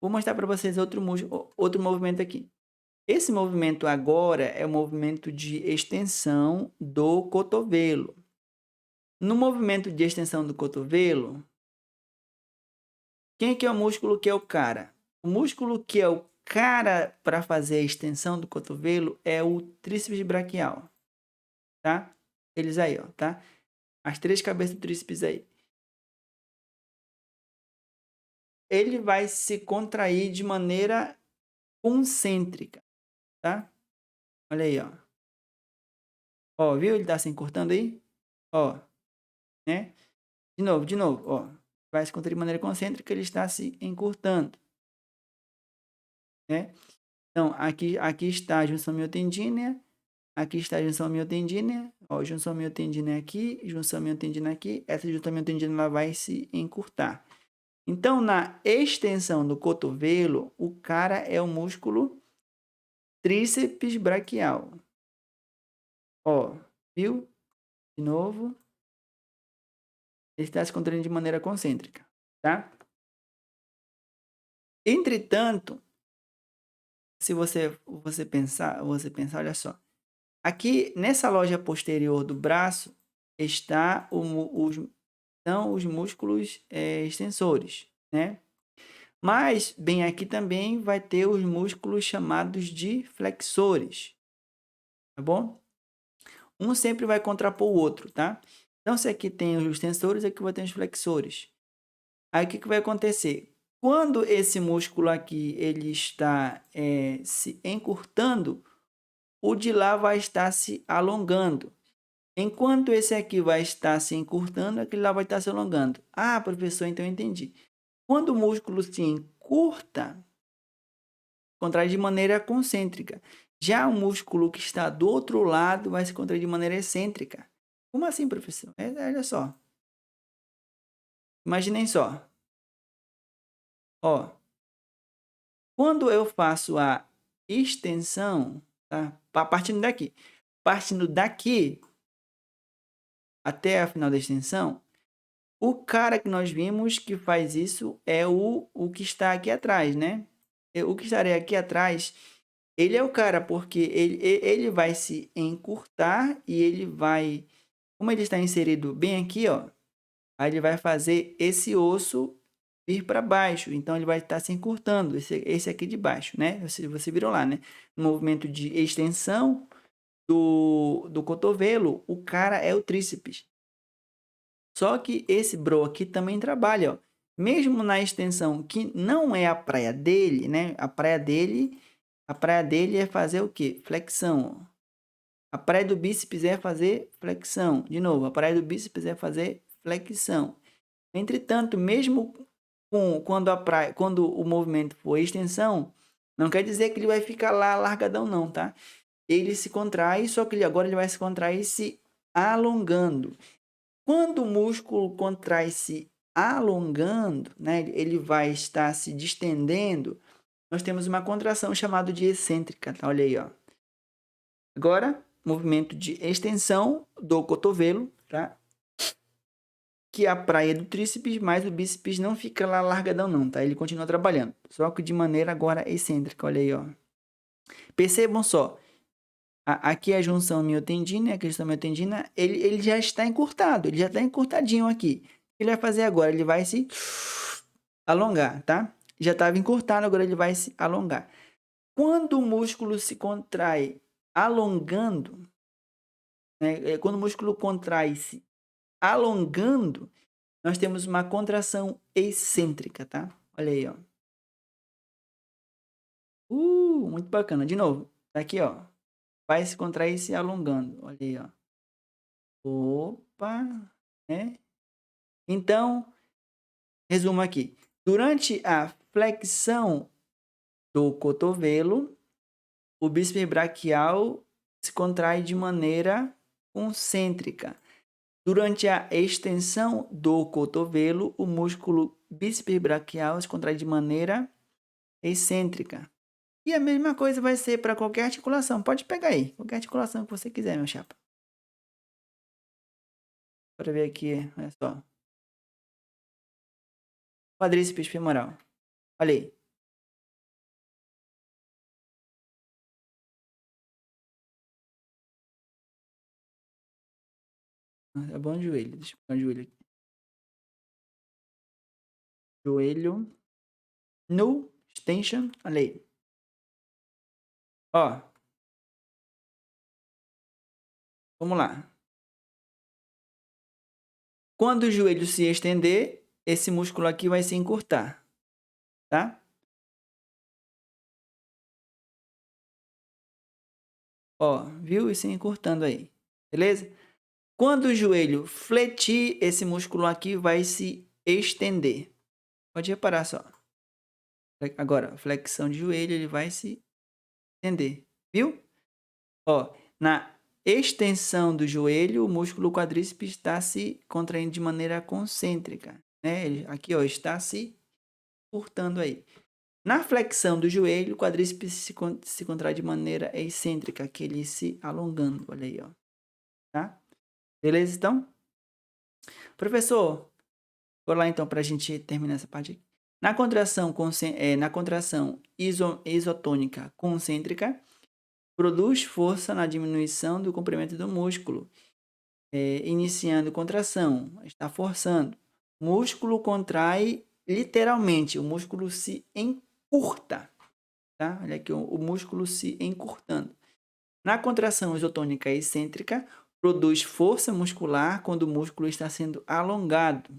Vou mostrar para vocês outro movimento aqui. Esse movimento agora é o movimento de extensão do cotovelo. No movimento de extensão do cotovelo, quem que é o músculo que é o cara? O músculo que é o cara para fazer a extensão do cotovelo é o tríceps braquial, tá? Eles aí, ó, tá? As 3 cabeças do tríceps aí. Ele vai se contrair de maneira concêntrica, tá? Olha aí, ó. Ó, viu? Ele tá se encurtando aí? Ó, né? De novo, ó. Vai se contrair de maneira concêntrica, ele está se encurtando, né? Então, aqui está a junção miotendínea, aqui está a junção miotendínea, ó, junção miotendínea aqui, junção miotendínea aqui, essa junção miotendínea ela vai se encurtar. Então, na extensão do cotovelo, o cara é o músculo tríceps braquial. Ó, viu? De novo. Ele está se contraindo de maneira concêntrica, tá? Entretanto, se você pensar, olha só. Aqui nessa loja posterior do braço está estão os músculos extensores, né? Mas bem aqui também vai ter os músculos chamados de flexores, tá bom? Um sempre vai contrapor o outro, tá? Então se aqui tem os extensores, aqui vai ter os flexores. Aí o que vai acontecer? Quando esse músculo aqui ele está se encurtando, o de lá vai estar se alongando. Enquanto esse aqui vai estar se encurtando, aquele lá vai estar se alongando. Ah, professor, então eu entendi. Quando o músculo se encurta, contrai de maneira concêntrica. Já o músculo que está do outro lado vai se contrair de maneira excêntrica. Como assim, professor? Olha só. Imaginem só. Ó, quando eu faço a extensão, tá? Partindo daqui até a final da extensão, o cara que nós vimos que faz isso é o que está aqui atrás, né? O que estarei aqui atrás, ele é o cara, porque ele vai se encurtar e ele vai, como ele está inserido bem aqui, ó, aí ele vai fazer esse osso vir para baixo, então ele vai estar se encurtando, esse aqui de baixo, né? Você virou lá, né? No movimento de extensão do cotovelo, o cara é o tríceps. Só que esse bro aqui também trabalha, ó. Mesmo na extensão que não é a praia dele, né? A praia dele é fazer o quê? Flexão, ó. A praia do bíceps é fazer flexão. De novo, a praia do bíceps é fazer flexão. Entretanto, mesmo quando o movimento for extensão, não quer dizer que ele vai ficar lá largadão não, tá? Ele se contrai, só que agora ele vai se contrair se alongando. Quando o músculo contrai se alongando, né, ele vai estar se distendendo, nós temos uma contração chamada de excêntrica, tá? Olha aí, ó. Agora, movimento de extensão do cotovelo, tá? Que a praia do tríceps, mas o bíceps não fica lá largadão não, tá? Ele continua trabalhando, só que de maneira agora excêntrica, olha aí, ó. Percebam só, aqui a junção miotendina, a questão miotendina, ele já está encurtado, ele já está encurtadinho aqui. O que ele vai fazer agora? Ele vai se alongar, tá? Já estava encurtado, agora ele vai se alongar. Quando o músculo se contrai alongando, né? Quando o músculo contrai se alongando, nós temos uma contração excêntrica, tá? Olha aí, ó. Muito bacana. De novo, tá aqui, ó. Vai se contrair se alongando. Olha aí, ó. Opa, né? Então, resumo aqui. Durante a flexão do cotovelo, o bíceps braquial se contrai de maneira concêntrica. Durante a extensão do cotovelo, o músculo bíceps braquial se contrai de maneira excêntrica. E a mesma coisa vai ser para qualquer articulação. Pode pegar aí, qualquer articulação que você quiser, meu chapa. Para ver aqui, olha só. Quadríceps femoral. Olha aí. É bom joelho. Deixa eu pegar o joelho aqui. Joelho. No extension. Olha aí. Ó. Vamos lá. Quando o joelho se estender, esse músculo aqui vai se encurtar. Tá? Ó, viu? E se encurtando aí. Beleza? Quando o joelho fletir, esse músculo aqui vai se estender. Pode reparar só. Agora, flexão de joelho, ele vai se estender. Viu? Ó, na extensão do joelho, o músculo quadríceps está se contraindo de maneira concêntrica. Né? Ele, aqui, ó, está se encurtando aí. Na flexão do joelho, o quadríceps se contrai de maneira excêntrica, aquele se alongando. Olha aí, ó. Tá? Beleza, então? Professor, vou lá então para a gente terminar essa parte aqui. Na contração isotônica concêntrica, produz força na diminuição do comprimento do músculo, iniciando contração, está forçando. O músculo contrai literalmente, o músculo se encurta. Tá? Olha aqui, o músculo se encurtando. Na contração isotônica excêntrica, produz força muscular quando o músculo está sendo alongado.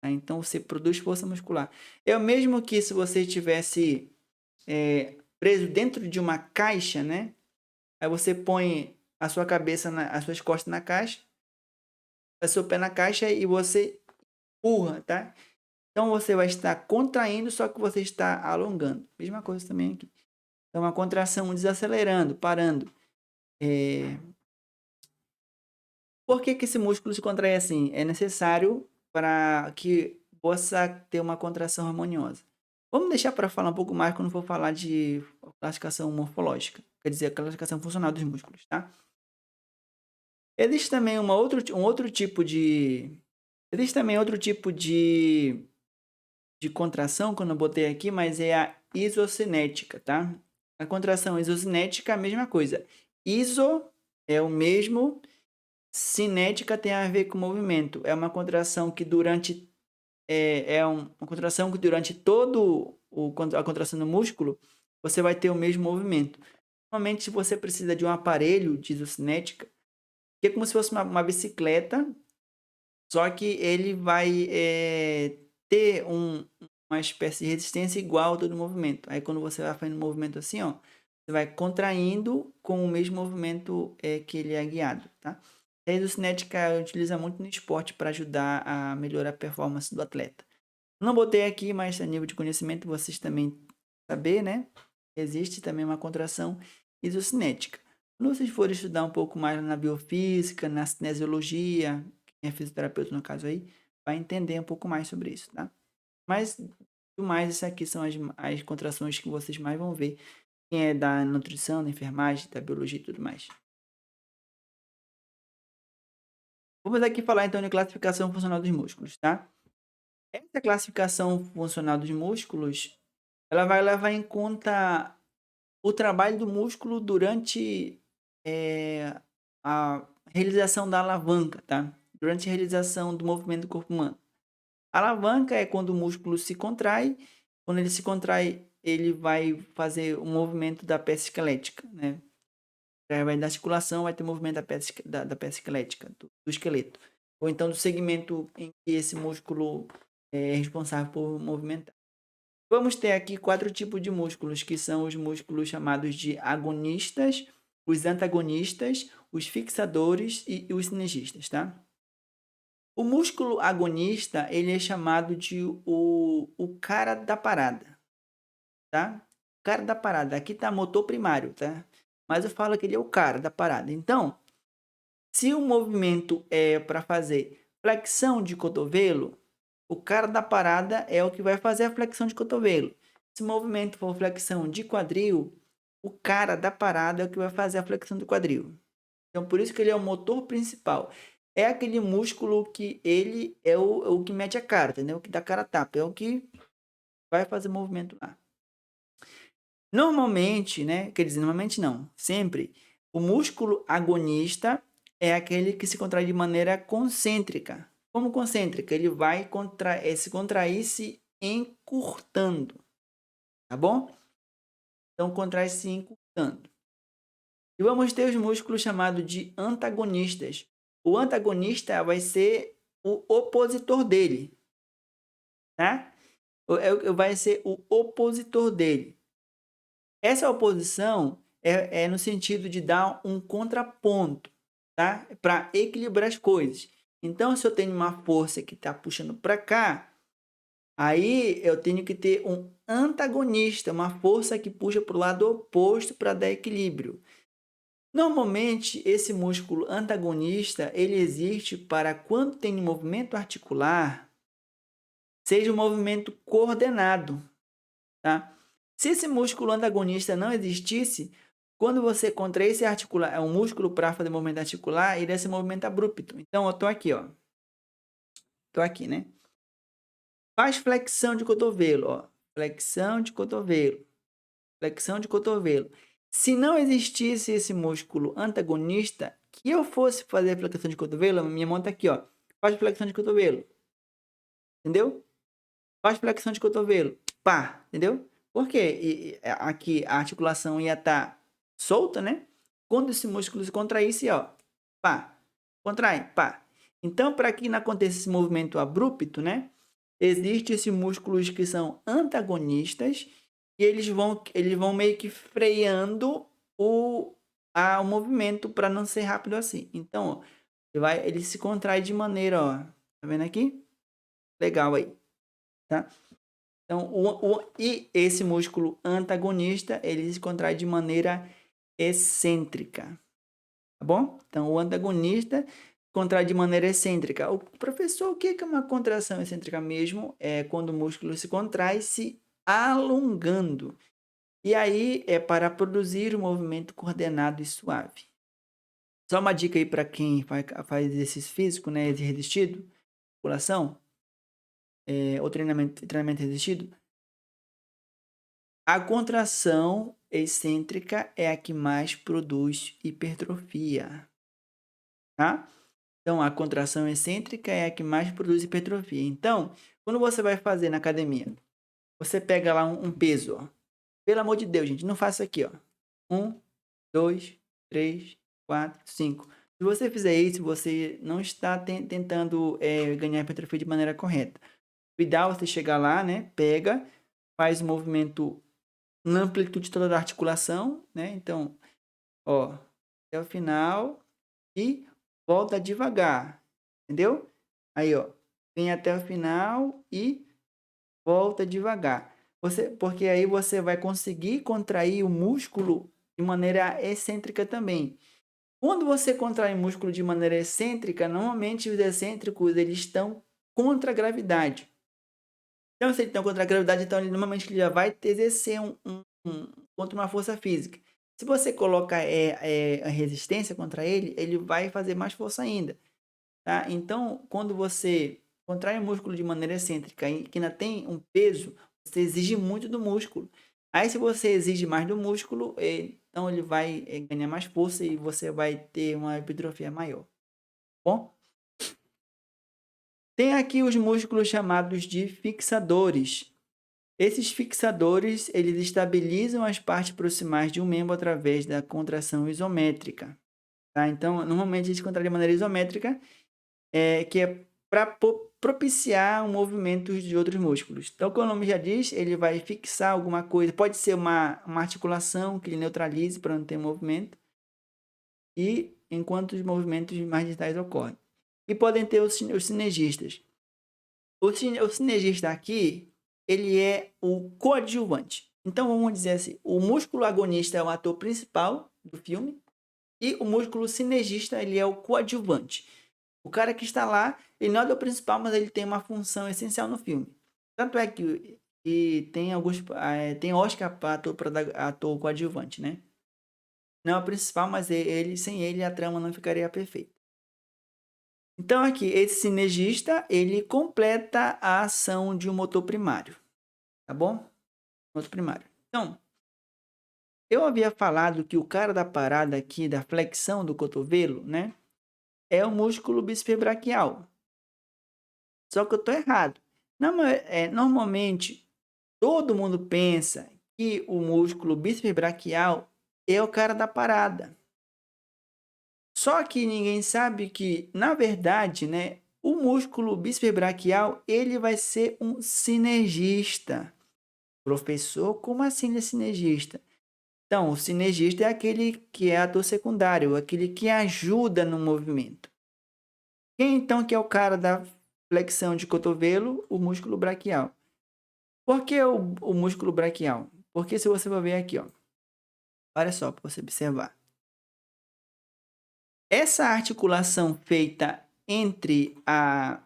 Tá? Então, você produz força muscular. É o mesmo que se você estivesse preso dentro de uma caixa, né? Aí você põe a sua cabeça, as suas costas na caixa, o seu pé na caixa e você empurra, tá? Então, você vai estar contraindo, só que você está alongando. Mesma coisa também aqui. Então, a contração desacelerando, parando. Por que esse músculo se contrai assim? É necessário para que possa ter uma contração harmoniosa. Vamos deixar para falar um pouco mais quando for falar de classificação morfológica, quer dizer, a classificação funcional dos músculos, tá? Existe também existe também outro tipo de contração, quando eu botei aqui, mas é a isocinética, tá? A contração isocinética é a mesma coisa. Iso é o mesmo, cinética tem a ver com movimento. É uma contração que durante uma contração que durante a contração do músculo você vai ter o mesmo movimento. Normalmente, se você precisa de um aparelho de isocinética, que é como se fosse uma bicicleta, só que ele vai ter uma espécie de resistência igual a todo movimento. Aí quando você vai fazendo um movimento assim, ó, você vai contraindo com o mesmo movimento que ele é guiado, tá? A isocinética utiliza muito no esporte para ajudar a melhorar a performance do atleta. Não botei aqui, mas a nível de conhecimento vocês também saber, né? Existe também uma contração isocinética. Quando vocês forem estudar um pouco mais na biofísica, na cinesiologia, quem é fisioterapeuta no caso aí, vai entender um pouco mais sobre isso, tá? Mas, do mais, essas aqui são as contrações que vocês mais vão ver. Quem é da nutrição, da enfermagem, da biologia e tudo mais. Vamos aqui falar então de classificação funcional dos músculos, tá? Essa classificação funcional dos músculos, ela vai levar em conta o trabalho do músculo durante a realização da alavanca, tá? Durante a realização do movimento do corpo humano. A alavanca é quando o músculo se contrai. Quando ele se contrai, ele vai fazer o movimento da peça esquelética, né? Através da articulação vai ter movimento da peça esquelética, do esqueleto. Ou então do segmento em que esse músculo é responsável por movimentar. Vamos ter aqui 4 tipos de músculos, que são os músculos chamados de agonistas, os antagonistas, os fixadores e os sinergistas, tá? O músculo agonista, ele é chamado de o cara da parada, tá? O cara da parada. Aqui tá motor primário, tá? Mas eu falo que ele é o cara da parada. Então, se o movimento é para fazer flexão de cotovelo, o cara da parada é o que vai fazer a flexão de cotovelo. Se o movimento for flexão de quadril, o cara da parada é o que vai fazer a flexão do quadril. Então, por isso que ele é o motor principal. É aquele músculo que ele é o que mete a cara, entendeu? O que dá cara a tapa. É o que vai fazer o movimento lá. Normalmente, né? Quer dizer, normalmente não. Sempre. O músculo agonista é aquele que se contrai de maneira concêntrica. Como concêntrica? Ele vai se contrair se encurtando. Tá bom? Então, contrai se encurtando. E vamos ter os músculos chamados de antagonistas. O antagonista vai ser o opositor dele, tá? Vai ser o opositor dele. Essa oposição é no sentido de dar um contraponto, tá? Para equilibrar as coisas. Então, se eu tenho uma força que está puxando para cá, aí eu tenho que ter um antagonista, uma força que puxa para o lado oposto para dar equilíbrio. Normalmente, esse músculo antagonista, ele existe para quando tem um movimento articular, seja um movimento coordenado, tá? Se esse músculo antagonista não existisse, quando você contraísse articular, é um músculo para fazer movimento articular, ele é esse movimento abrupto. Então, eu tô aqui, ó. Tô aqui, né? Faz flexão de cotovelo, ó. Flexão de cotovelo. Flexão de cotovelo. Se não existisse esse músculo antagonista, que eu fosse fazer flexão de cotovelo, minha mão tá aqui, ó. Faz flexão de cotovelo. Entendeu? Faz flexão de cotovelo. Pá, entendeu? Porque aqui a articulação ia estar solta, né? Quando esse músculo se contraísse, ó. Pá. Contrai, pá. Então, para que não aconteça esse movimento abrupto, né? Existem esses músculos que são antagonistas e eles vão meio que freando o movimento para não ser rápido assim. Então, ó, ele se contrai de maneira, ó, tá vendo aqui? Legal aí, tá? Então, e esse músculo antagonista, ele se contrai de maneira excêntrica, tá bom? Então, o antagonista contrai de maneira excêntrica. O professor, o que é uma contração excêntrica mesmo? É quando o músculo se contrai se alongando. E aí é para produzir um movimento coordenado e suave. Só uma dica aí para quem faz exercício físico, né? Resistido, musculação, ou treinamento resistido. A contração excêntrica é a que mais produz hipertrofia, tá? Então, a contração excêntrica é a que mais produz hipertrofia. Então, quando você vai fazer na academia, você pega lá um peso, ó. Pelo amor de Deus, gente, não faça aqui, ó. 1, 2, 3, 4, 5. Se você fizer isso, você não está tentando ganhar hipertrofia de maneira correta. O ideal é você chegar lá, né? Pega, faz o movimento na amplitude toda da articulação, né? Então, ó, até o final e volta devagar, entendeu? Aí, ó, vem até o final e volta devagar. Porque aí você vai conseguir contrair o músculo de maneira excêntrica também. Quando você contrai o músculo de maneira excêntrica, normalmente os excêntricos eles estão contra a gravidade. Então, se ele está contra a gravidade, então ele normalmente já vai exercer contra uma força física. Se você coloca a resistência contra ele, ele vai fazer mais força ainda. Tá? Então, quando você contrai o músculo de maneira excêntrica e que ainda tem um peso, você exige muito do músculo. Aí, se você exige mais do músculo, então ele vai ganhar mais força e você vai ter uma hipertrofia maior. Bom? Tem aqui os músculos chamados de fixadores. Esses fixadores, eles estabilizam as partes proximais de um membro através da contração isométrica. Tá? Então, normalmente eles contraem de maneira isométrica, que é para propiciar o movimento de outros músculos. Então, como o nome já diz, ele vai fixar alguma coisa. Pode ser uma articulação que ele neutralize para não ter movimento. E enquanto os movimentos mais distais ocorrem. e podem ter os sinergistas. O sinergista aqui, ele é o coadjuvante. Então, vamos dizer assim, o músculo agonista é o ator principal do filme e o músculo sinergista, ele é o coadjuvante. O cara que está lá, ele não é o ator principal, mas ele tem uma função essencial no filme. Tanto é que tem alguns tem Oscar para ator coadjuvante, né? Não é o principal, mas sem ele a trama não ficaria perfeita. Então aqui, esse sinergista, ele completa a ação de um motor primário, tá bom? Motor primário. Então, eu havia falado que o cara da parada aqui, da flexão do cotovelo, né? É o músculo bíceps braquial. Só que eu tô errado. Normalmente, todo mundo pensa que o músculo bíceps braquial é o cara da parada. Só que ninguém sabe que, na verdade, né, o músculo bíceps braquial, ele vai ser um sinergista. Professor, como assim ele é sinergista? Então, o sinergista é aquele que é ator secundário, aquele que ajuda no movimento. Quem então que é o cara da flexão de cotovelo? O músculo braquial. Por que o músculo braquial? Porque se você for ver aqui, ó, olha só para você observar. Essa articulação feita entre a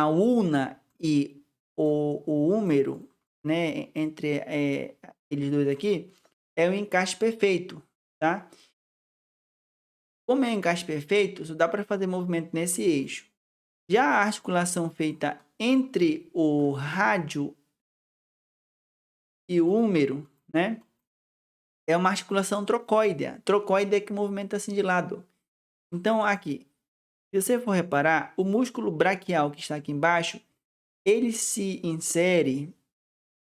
ulna e o húmero, né, entre eles dois aqui, é o encaixe perfeito, tá? Como é o encaixe perfeito, só dá para fazer movimento nesse eixo. Já a articulação feita entre o rádio e o húmero, né, é uma articulação trocóidea. Trocóide é que movimenta assim de lado. Então, aqui, se você for reparar, o músculo braquial que está aqui embaixo, ele se insere,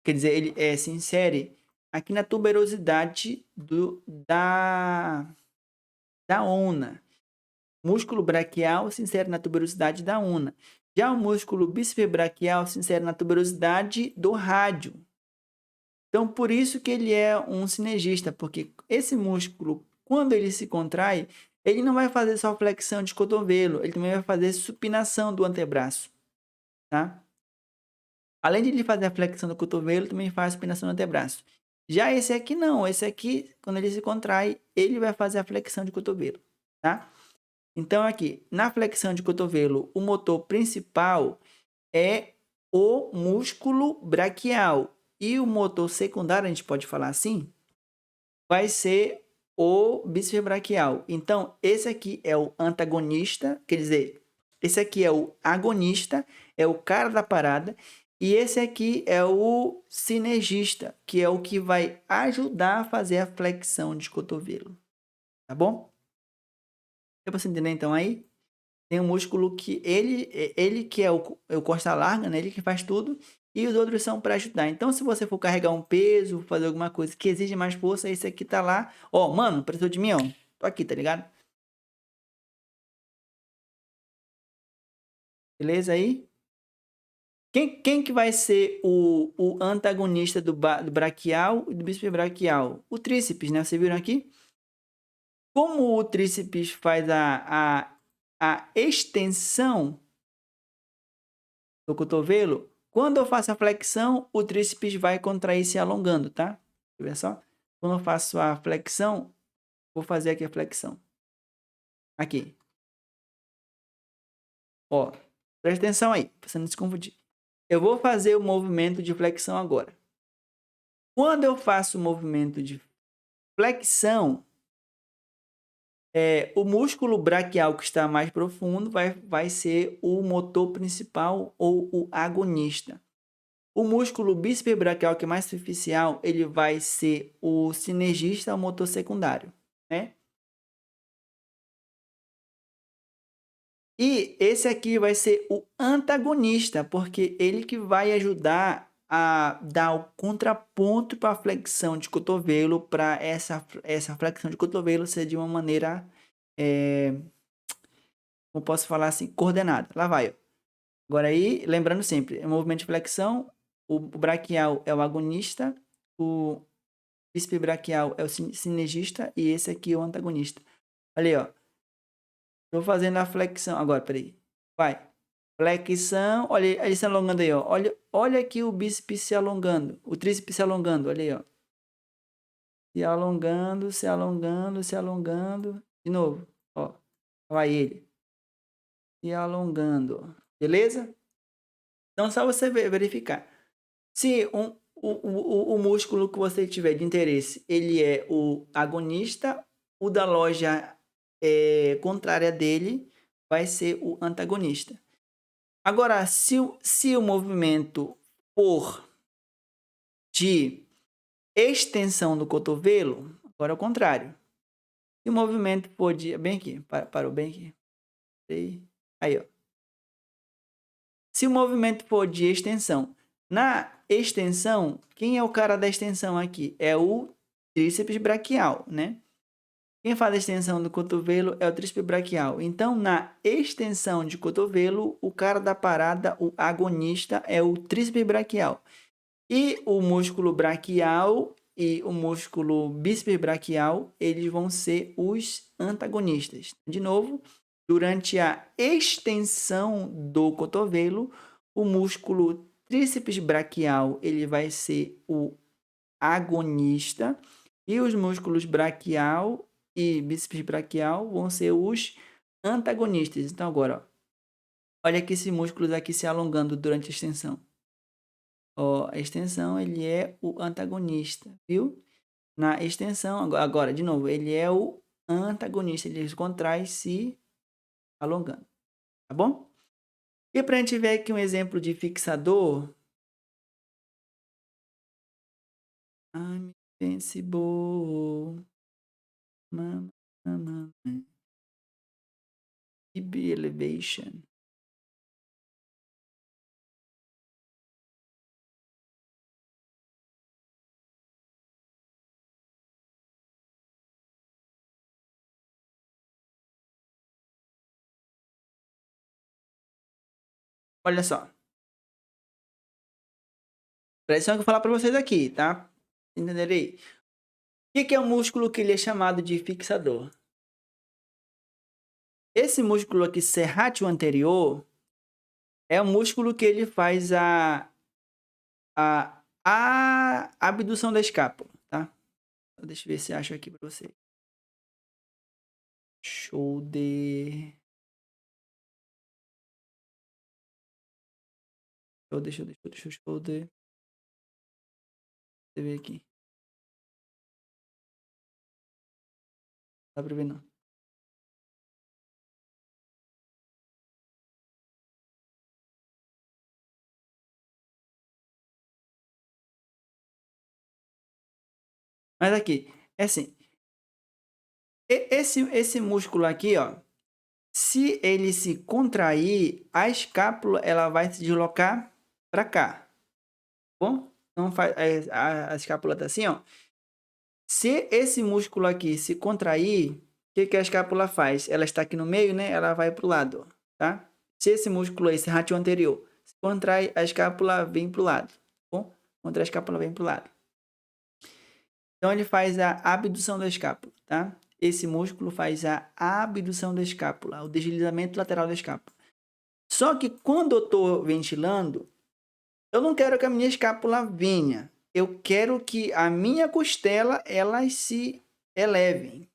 quer dizer, ele se insere aqui na tuberosidade da ulna. Músculo braquial se insere na tuberosidade da ulna. Já o músculo bíceps braquial se insere na tuberosidade do rádio. Então, por isso que ele é um sinergista, porque esse músculo, quando ele se contrai, ele não vai fazer só flexão de cotovelo, ele também vai fazer supinação do antebraço, tá? Além de ele fazer a flexão do cotovelo, também faz a supinação do antebraço. Já esse aqui não, esse aqui, quando ele se contrai, ele vai fazer a flexão de cotovelo, tá? Então aqui, na flexão de cotovelo, o motor principal é o músculo braquial e o motor secundário, a gente pode falar assim, vai ser o bíceps braquial. Então, esse aqui é o antagonista, quer dizer, esse aqui é o agonista, é o cara da parada, e esse aqui é o sinergista, que é o que vai ajudar a fazer a flexão de cotovelo. Tá bom? Deu pra você entender então aí? Tem um músculo que ele que é o costa larga, né? Ele que faz tudo, e os outros são para ajudar. Então, se você for carregar um peso, fazer alguma coisa que exige mais força, esse aqui tá lá. Ó, mano, precisou de mim, ó. Tô aqui, tá ligado? Beleza aí? Quem que vai ser o antagonista do braquial e do bíceps braquial? O tríceps, né? Vocês viram aqui? Como o tríceps faz a extensão do cotovelo, quando eu faço a flexão, o tríceps vai contrair se alongando, tá? Deixa eu ver só. Quando eu faço a flexão, vou fazer aqui a flexão. Aqui. Ó, presta atenção aí, pra você não se confundir. Eu vou fazer o movimento de flexão agora. Quando eu faço o movimento de flexão, o músculo braquial que está mais profundo vai ser o motor principal ou o agonista. O músculo bíceps braquial, que é mais superficial, ele vai ser o sinergista, o motor secundário, né? E esse aqui vai ser o antagonista, porque ele que vai ajudar a dar o contraponto para a flexão de cotovelo, para essa flexão de cotovelo ser de uma maneira, como posso falar assim, coordenada. Lá vai, ó. Agora aí, lembrando sempre, o movimento de flexão, o braquial é o agonista, o bíceps braquial é o sinergista e esse aqui é o antagonista. Olha aí, ó. Tô fazendo a flexão. Agora, peraí. Vai. Flexão. Olha ele se alongando aí, ó. Olha aqui o bíceps se alongando. O tríceps se alongando. Olha aí, ó. Se alongando, se alongando, se alongando. De novo. Ó. Vai ele. Se alongando. Beleza? Então, só você verificar. Se o músculo que você tiver de interesse, ele é o agonista, o da loja contrária dele vai ser o antagonista. Agora, se o movimento for de extensão do cotovelo, agora é o contrário. Se o movimento for de... Bem aqui, parou bem aqui. Aí, ó. Se o movimento for de extensão, na extensão, quem é o cara da extensão aqui? É o tríceps braquial, né? Quem faz a extensão do cotovelo é o tríceps braquial. Então, na extensão de cotovelo, o cara da parada, o agonista, é o tríceps braquial. E o músculo braquial e o músculo bíceps braquial, eles vão ser os antagonistas. De novo, durante a extensão do cotovelo, o músculo tríceps braquial, ele vai ser o agonista e os músculos braquial e bíceps braquial vão ser os antagonistas. Então agora, ó, olha aqui esses músculos aqui se alongando durante a extensão. Ó, a extensão, ele é o antagonista, viu? Na extensão, agora, de novo, ele é o antagonista, ele se contrai se alongando, tá bom? E para a gente ver aqui um exemplo de fixador, I'm invincible, Hip elevation. Olha só. Presta atenção que eu vou falar para vocês aqui, tá? Entenderei. O que é um músculo que ele é chamado de fixador? Esse músculo aqui, serrátil anterior, é o músculo que ele faz a abdução da escápula, tá? Deixa eu ver se acho aqui para você. Shoulder. Shoulder. Deixa eu ver aqui. Não dá pra ver, não. Mas aqui, é assim. Esse músculo aqui, ó. Se ele se contrair, a escápula ela vai se deslocar para cá. Bom? Então a escápula tá assim, ó. Se esse músculo aqui se contrair, o que a escápula faz? Ela está aqui no meio, né? Ela vai para o lado, tá? Se esse músculo, esse rátio anterior, se contrai, a escápula vem para o lado. Bom? Contra a escápula vem para o lado. Então ele faz a abdução da escápula, tá? Esse músculo faz a abdução da escápula, o deslizamento lateral da escápula. Só que quando eu estou ventilando, eu não quero que a minha escápula venha. Eu quero que a minha costela elas se elevem,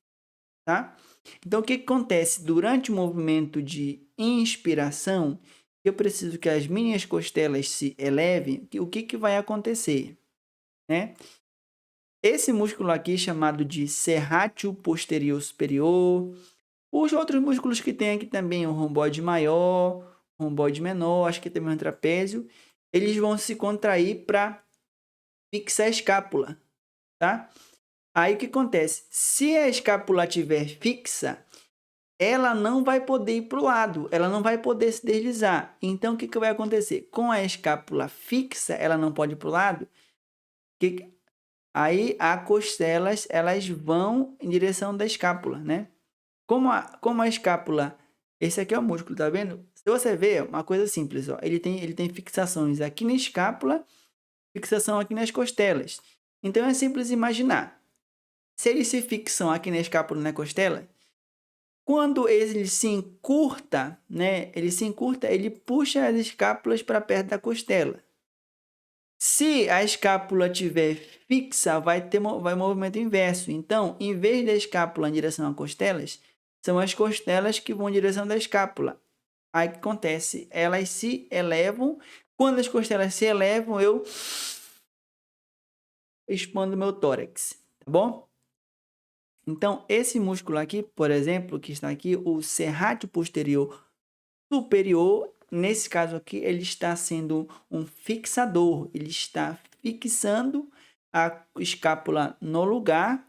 tá? Então o que acontece? Durante o movimento de inspiração, eu preciso que as minhas costelas se elevem. O que vai acontecer, né? Esse músculo aqui chamado de serrátil posterior superior. Os outros músculos que tem aqui também, o romboide maior, romboide menor, acho que também o trapézio, eles vão se contrair para fixar a escápula, tá? Aí o que acontece? Se a escápula estiver fixa, ela não vai poder ir para o lado, ela não vai poder se deslizar. Então o que vai acontecer? Com a escápula fixa, ela não pode ir para o lado, aí as costelas elas vão em direção da escápula, né? Como a escápula, esse aqui é o músculo, tá vendo? Se você ver, uma coisa simples, ó, ele tem fixações aqui na escápula, fixação aqui nas costelas. Então é simples imaginar. Se eles se fixam aqui na escápula e na costela, Quando ele se encurta, né? Ele puxa as escápulas para perto da costela. Se a escápula estiver fixa, vai movimento inverso. Então, em vez da escápula em direção às costelas, são as costelas que vão em direção da escápula. Aí o que acontece? Elas se elevam. Quando as costelas se elevam, eu expando meu tórax, tá bom? Então, esse músculo aqui, por exemplo, que está aqui, o serrátil posterior superior, nesse caso aqui, ele está sendo um fixador. Ele está fixando a escápula no lugar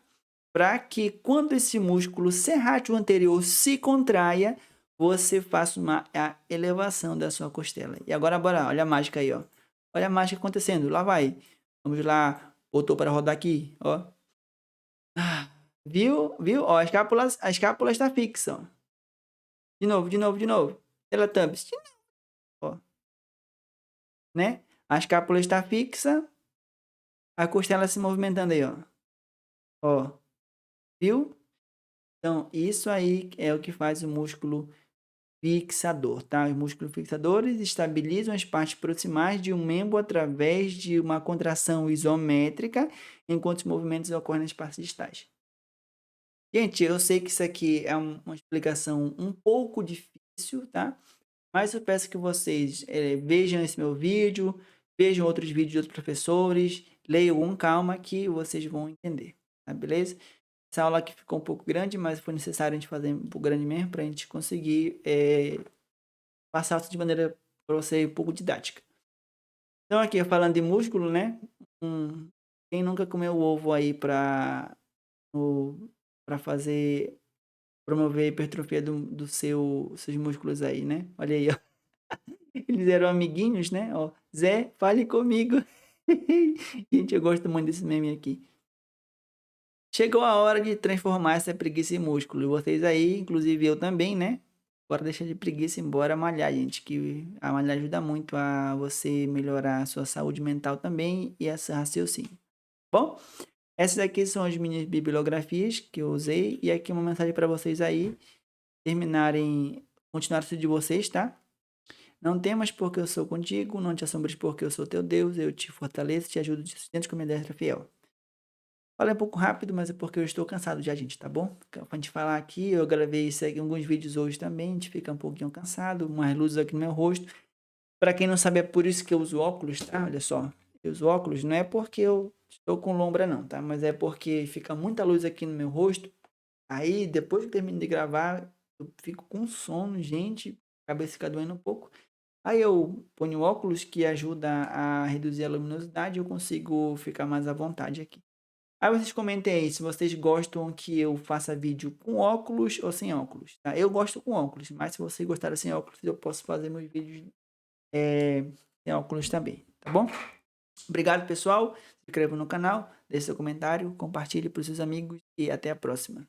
para que quando esse músculo serrátil anterior se contraia, você faça uma elevação da sua costela. E agora, bora, olha a mágica aí, ó. Olha a mágica acontecendo, lá vai. Vamos lá, botou para rodar aqui, ó. Viu? Viu? Ó, a escápula está fixa, ó. De novo, de novo, de novo. Teletubbies. De novo, ó. Né? A escápula está fixa. A costela se movimentando aí, ó. Ó. Viu? Então, isso aí é o que faz o músculo fixador, tá? Os músculos fixadores estabilizam as partes proximais de um membro através de uma contração isométrica, enquanto os movimentos ocorrem nas partes distais. Gente, eu sei que isso aqui é uma explicação um pouco difícil, tá? Mas eu peço que vocês vejam esse meu vídeo, vejam outros vídeos de outros professores, leiam com calma que vocês vão entender, tá? Beleza? Essa aula aqui ficou um pouco grande, mas foi necessário a gente fazer um pouco grande mesmo para a gente conseguir passar de maneira para você um pouco didática. Então aqui, falando de músculo, né? Quem nunca comeu ovo aí para fazer, promover a hipertrofia dos seus músculos aí, né? Olha aí, ó. Eles eram amiguinhos, né? Ó, Zé, fale comigo. Gente, eu gosto muito desse meme aqui. Chegou a hora de transformar essa preguiça em músculo. E vocês aí, inclusive eu também, né? Bora deixar de preguiça e bora malhar, gente. Que a malhar ajuda muito a você melhorar a sua saúde mental também e esse raciocínio. Bom, essas aqui são as minhas bibliografias que eu usei. E aqui uma mensagem para vocês aí. Continuar o estudo de vocês, tá? Não temas porque eu sou contigo, não te assombres porque eu sou teu Deus, eu te fortaleço, te ajudo, te sustento com a minha destra fiel. Falei um pouco rápido, mas é porque eu estou cansado já, gente, tá bom? Pra gente falar aqui, eu gravei alguns vídeos hoje também, a gente fica um pouquinho cansado, umas luzes aqui no meu rosto. Pra quem não sabe, é por isso que eu uso óculos, tá? Olha só, eu uso óculos, não é porque eu estou com lombra não, tá? Mas é porque fica muita luz aqui no meu rosto, aí depois que eu termino de gravar, eu fico com sono, gente, a cabeça fica doendo um pouco. Aí eu ponho óculos que ajuda a reduzir a luminosidade e eu consigo ficar mais à vontade aqui. Aí vocês comentem aí se vocês gostam que eu faça vídeo com óculos ou sem óculos, tá? Eu gosto com óculos, mas se vocês gostarem sem óculos, eu posso fazer meus vídeos sem óculos também, tá bom? Obrigado, pessoal. Se inscreva no canal, deixe seu comentário, compartilhe para os seus amigos e até a próxima.